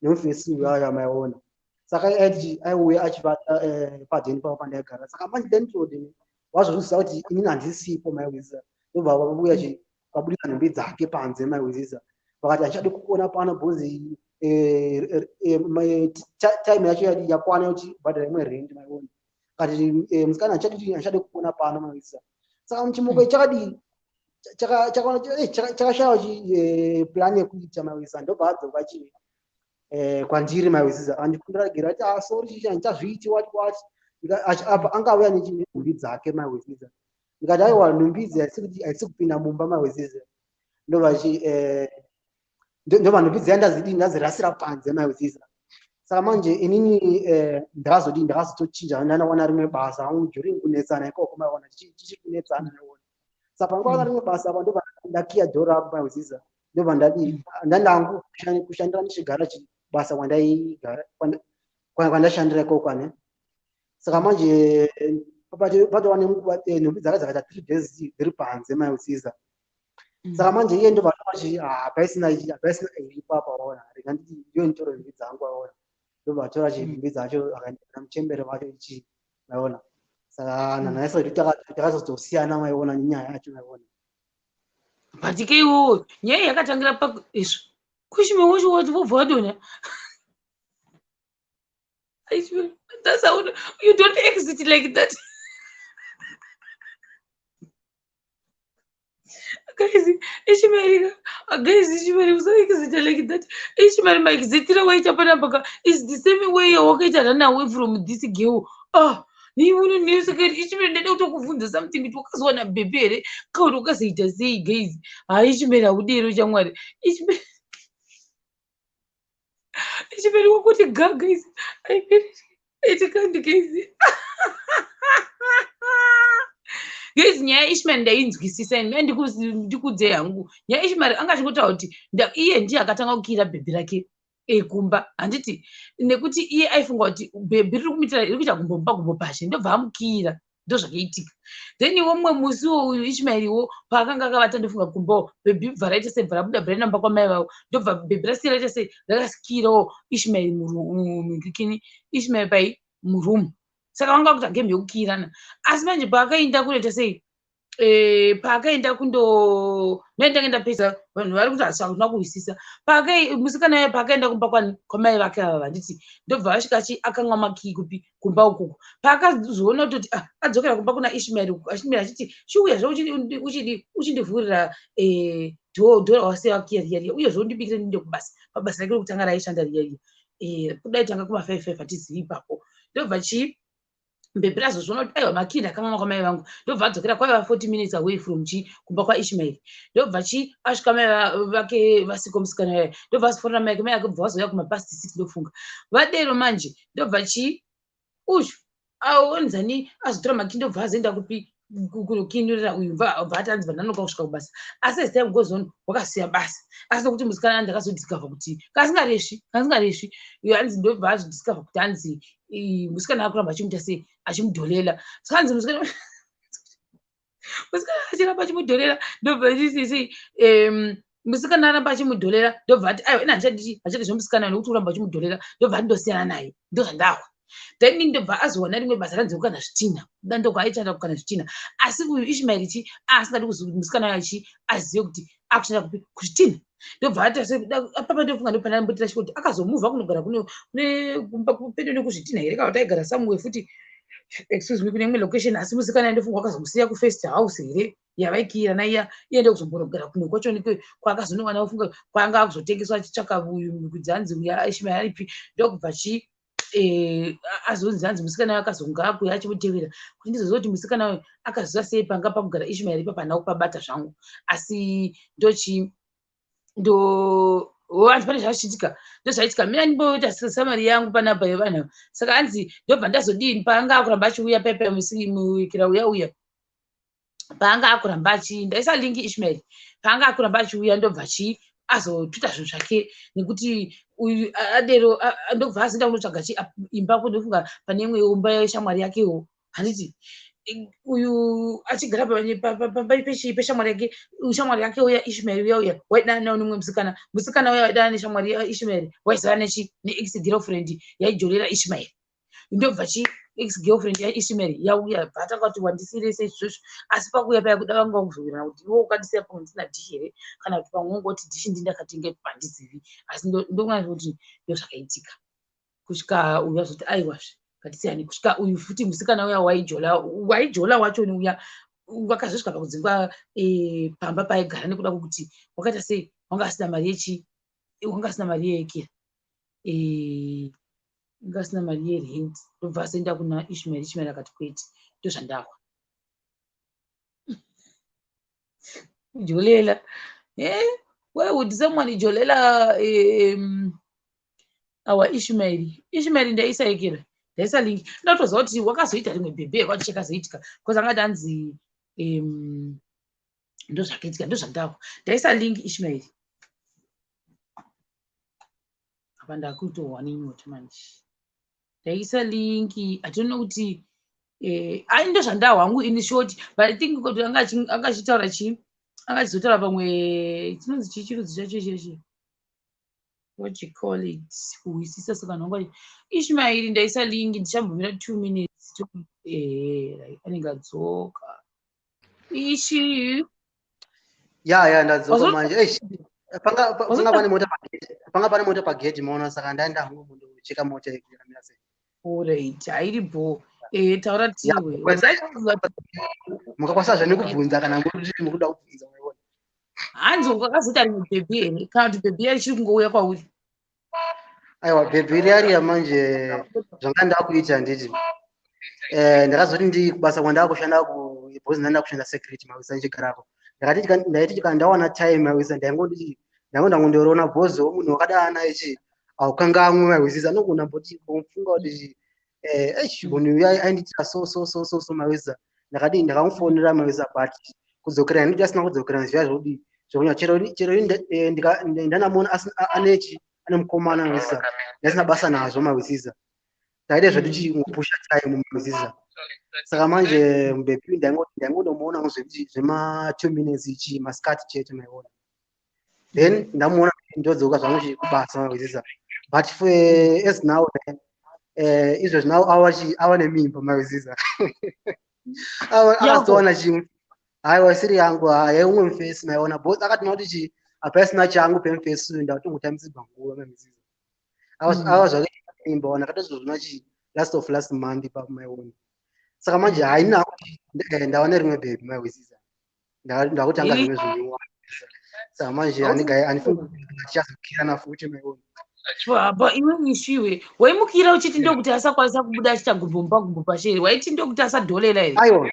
nemufesi uyo maiona saka aiti aiuya achivata padheni pavo pandaigara saka manje dentodi wazozvisiza kuti inini handisipo maizvozviza ndobva vauya vabudisa nhumbi dzake panze maizvozviza vakati handichadi kukuona pano bhozi time yacho yakwana kuti bhadhara imwe rendi maiona kati musikana handichadi kukuona pano maizvozviza saka muchimoko chakadi chakashaya plan yekuita maizvozviza ndobva adzoka kwandiri maizvozviza andikundiragira kuti sori chichi handichazviiti wati apa angauya nenhumbi dzake maizvozviza ndikati aiwa nhumbi idzi haisi kupinda mumba maizvozviza ndobva nhumbi dzai ndazirasira panze maizvozviza saka manje inini ndakazotochinja ndanawana rimwe basa juri kunetsana ikoko maiona chichikunetsana maiona saka panguva rimwe basa apa ndobva ndakiya dhora apo maizvozviza ndobva ndandangu kushandira ndichigara basa kwandashandira ikoko ane saka manje patova nenguva nhumbi dzaka dzakaita 3 days dziri panze maizvozviza saka manje iye ndobva hapaisina ipapa waona rega nditi ndiyo nditoro nhumbi dzangu waona ndobva atora nhumbi dzacho akaenda muchembere wacho ichi maiona saka nanhasi kuti takazotosiyana maiona nenyaya yacho maiona but ke iwowo nyaya yakatangira paizvo kushime wacho wati wobva wadona that's how you don't exit like that guys ishimari usaexita like that ishimari maexitira waita panapaka is the same way yawakaita run away from this girl niunonesakati ishimari ndada kutokubvunza something kuti wakazowana bhebhe here kauri wakazoita sei guys ishimari haudero chamwari ishimari wakuti ga guys itikandi guys ngeizi nyaya Ishmael ndainzwisisa ndikudze hangu nyaya Ishmael anga achingotava kuti iye ndiye akatanga kukira bhebhi rake kumba handiti nekuti iye aifunga kuti bhebhi riri kumuitira riri kuita gumbopashe ndobva amukira ndozvakaitika. Then umwe musi uyu Ishmaeliwo paakanga akavata ndofunga kumbawo bhebhi bva raita sei bva rabuda bva raenda kwamai vavo ndobva bhebhi rasiya raita sei rakasikirawo Ishmaeli Ishmael pai murumu saka vanga kuita game yokukirana asi manje paakaenda kunoita sei paakaenda ndaenda pesa vanhu vari kuti hasina kuwisisa musikana waye paakaenda kumba kwamai vake ava vanditi ndobva asvika akamwa makii kupi kumba ukuku paakazoona kutoti adzokera kumba kuna Ishmael achiti chiuyazvo uchindivhurira dhora wasiya wakiya riya uyezvo undibikire ndinde kubasa pabasa rake rokutanga raishanda riya kudai tanga kuma5 hatizivi ipapo ndobva bhebhi razozviona kuti aiwa makii ndakamwa kwamai vangu ndobva adzokera kwaiva 40 minutes away from kumba kwaIshmael ndobva asvika mai vake vasiko musikana waye ndobva asifonera mai ake bva vazoya kumapasti 6 ndofunga vadero manje ndobva uyu aonzani azotora makii ndobva azoenda kupi kunokinurira uyu bva atanzi vandanoka kusvika kubasa asi as time goes on wakasiya basa asi nokuti musikana ndakazodiscover kuti kasingaresvi hanzi ndobva azodiscover kuti hanzi musikana akuramba achimuita sei achimudholela saka hanzi musikana achiramba achimudholela ndobva musikana aramba achimudholela ndobva ati aiwa ina hachadi zvemusikana nekuti uramba achimudholela ndobva ndosiyana naye ndozvandahwa. Then ndobva azowana rimwe basa ranzi kukana zvitina ndokwaaichanda kukana zvitina asi uyu Ishmael asingadi kuziva kuti musikana waye azive kuti akushanda kupi kuzvitina ndobva apapa ndofunga ndopandambotira chikoti akazomuvha kunogara pedo nekuzvitina here kana kuti aigara somewhere futi excuse me kune imwe location asi musikana ndofunga akazomusiya kufirst house here yavaikira naiya iye ndokuzombonogara kuno kwacho kwaakazonowana ufunga kwaanga akuzotengeswa achitsvaka uyu kudzi hanzi uya Ishmael aripi ndokubva azonzi hanzi musikana waye akazonga akuya achimutevera kuti ndizoziva kuti musikana waye akaziva sei panga pakugara Ishmael papana kupabata zvangu asi hanzi pane zvaichitika ndozvaitika mina ndimboita samari yangu panapa yevanhu saka hanzi ndobva ndazodini paanga akuramba achiuya pepe muwikira uya paanga akuramba ndaisa lingi Ishmael paanga akuramba achiuya ndobva azotuita zvinhu zvake nekuti uyu adero ndobva azoenda kunotsvaga imba kundofunga pane imwe imba yeshamwari yakewo handiti uyu achigara peshamwari yake shamwari yake uya Ishmael uya waidana nawo nemumwe musikana uya waidana neshamwari yaIshmael waizava neex girlfriend yaijorera Ishmael ndobva ex girlfriend yaIshmael yauya bvatanga kuti wandisirese izvozvo asi pakuya paya kuda vanga kuzowirana kuti iwe ukandisiya pamwe ndisina dhishi here kana kuti pamwe ungoti dhishi ndindakatenga pandizivi asi ndongona kuti ndozvakaitika kusvika uyu azoti aiwazve ngatisiyani kusvika uyu futi musikana uya waijola wachoni uya wakazosvika pakudzingwa pamba paaigara nekuda kwokuti wakaita sei wanga asina mari yekera ngasina mari yerent ndobva azoenda kuna Ishmael akati kwete ndozvandahwa jolela why would someone jolela our Ishmael ndaisaikira ndaisa lingi ndotoziva kuti wakazoita rimwe bhebhe kwacho chakazoitika because angati hanzi ndozvakaitika ndozvandahwa ndaisa lingi Ishmael apa ndakutohwaninyota manje ndaisa linki atinoona kuti ndozvandahwa hangu in short but I think kuti anga achitaura angachizotaura pamwe chinonzi chirudzi chacho ichechi what you call it kuwisisa saka nhonga Ishmael ndaisa lingi ndichambomira 2 minutes anenge adzoka ishi ya ndadzoka manje panga pane mota pagedhi maona saka ndaenda hangu kundocheka mota yekamira sei alright hairipo taura tiwe mukakwasa zvanekubvunza kana mukuda kubvunza maiona hanzi ukakazoita rimwe bhebhi here kana kuti bhebhi yari chiri kungouya kwauri aiwa bhebhi riyariya manje zvanga ndakuita nditi ndakazoti ndikubasa kwandakushanda bhozi ndanda kushanda security mawisa ndichigarako ndaiti kana ndawana time mawisa ndangondorona bhozi womunhu wakadana ichi aukangamwe mawisa anogona mboti kumfunga kuti munhu uya ainditira so mawisa ndakadii ndakamufonera maweza but kudzokera nditi asina kudzokera zviya zvodi zvokunya chero ndanamuona ane mukomana maweza ndasina basa nazvo mawisiza taide zvati kupusha time mawisiza saka manje mbepi ndangonomuona zvema 2 minutes ichi maskati chete maiona then ndamuona ndodzoka zvangu kubasa mawisiza but for as now izvo now ava nemimba mawisiza akazowana chimwe haiwa siri yangu yaumwe mufesi maiona both akatina kuti hapasina changu pemufesi ndakutongotambidzirwa nguva mawisiza ava zvake imba ona katozozvona last of last month pamaiona saka manje haina ndawana rimwe bhebi mawisiza ndakutanga zvimwe zvinyiwa saka manje anichazokirana futi maiona apa iwe ishiwe waimukira uchiti ndokuti asakwanisa kubuda achita gumbo pasheri waiti ndokuti asadholela here aiwa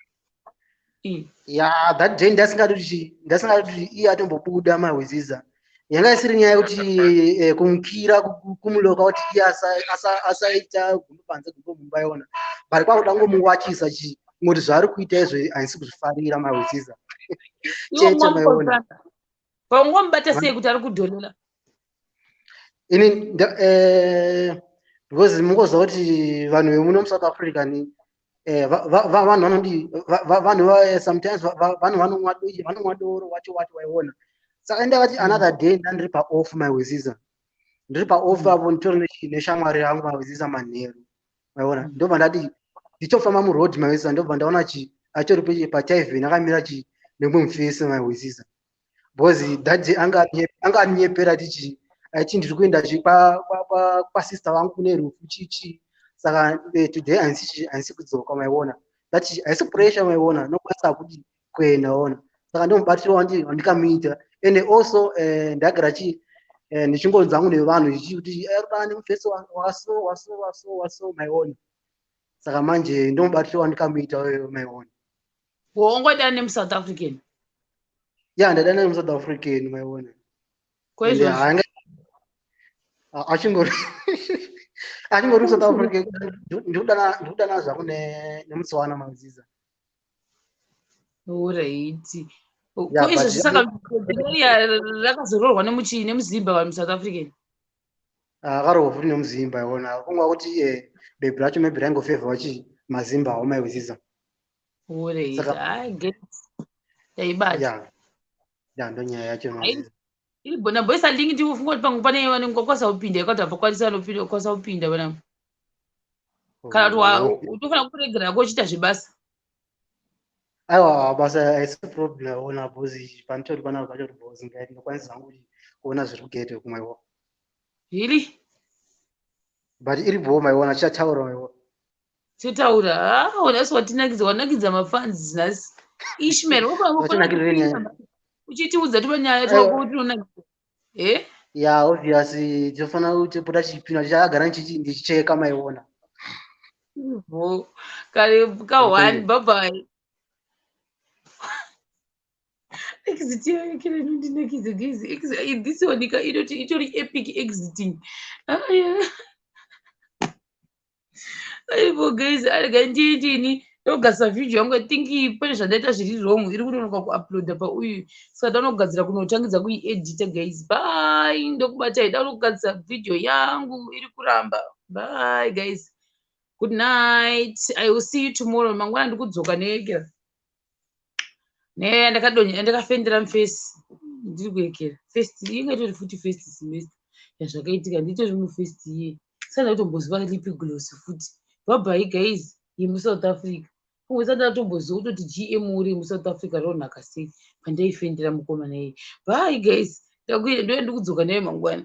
that day ndasingati kuti iye atombobuda mawisiza yanga isiri nyaya yekuti kumukira kumuloka kuti iye asaita gumbo panze gumbo mumba yona but kwakuda ngomuwachisa ngoti zvaari kuita izvo haisi kuzvifarira mawisiza chete maiona paungomubata sei kuti ari kudholela ini because mungoziva kuti vanhu vemuno muSouth Africa ni vanhu sometimes vanhu vanomwa doro wacho waiona saka ndakati another day ndandiri paoff mawisiza ndiri paoff apo nditori neshamwari yangu mawisiza manheru maiona ndobva ndati ndichofamba muroad mawisiza ndobva ndaona achori pachivhen akamira nemwe mufesi mawisiza because that day anga aninyepera tichi aiti ndiri kuenda kwasister vangu kune rufu chichi saka today haisi kudzoka maiona that haisi pressure maiona nokwanisa kuti kuenda ona saka ndomubatiro wandikamuita and also ndagara ndichingonzwa zangu nevanhu ichikuti rubani mufesi waso maiona saka manje ndomubatiro wandikamuita weyo maiona wongodana nemuSouth African ndadana nemuSouth African maiona achingori South Africa ndikudana zvangu nemutswana mawisiza alright koizvo saka rakazororwa nemuZimbabwe muSouth African akarohwa futi nemuzimba iona kungwa kuti bhebi racho maybe raingofevha maZimbabwe maiwisiza alright taibata ndonyaya yacho bona boisa lingi ndikufunga kuti pangu pane vanongokwanisa kupinda yakati pakwanisa vanokwanisa kupinda vanamo kana kuti utofanira kuregera kochita zvebasa aiwa basa haisi problem ona bhozi panotori panavo pacho kuti bhozi ngaiti ndokwanisa zangu kuona zviri kugete kumwewo really but iri bho maiona chataura maiona chotaura unasi wanakidza mafanzi nhasi ishmael uchitiudza ti panyaya twakuti unakidza ya obviously tofanira kuti pota chipinda tichagara ndichicheka maiona kare ka1 babai exit yakire ndinakidza gezi this one inoti itori epic exiting aibo guys arega ndini ndogadzira video yangu think pane zvandaita zviri wrong iri kunonoka kuuploada pauyu saka ndanogadzira kunotangidza kuiedita guys bye ndokubatai ndanogadzira video yangu iri kuramba bye guys good night I will see you tomorrow mangwana ndikudzoka neekera ndakafendera mufesi ndiri kuekera first ingatori futi first semester yazvakaitika nditori mufirst year saka ndakutomboziva lipi gloss futi bye guys yemuSouth Africa kumwesa ndatomboziva kutoti GM uri muSouth Africa ronhaka sei pandaifendera mukomana iye bye guys ndoenda ndikudzoka naye mangwana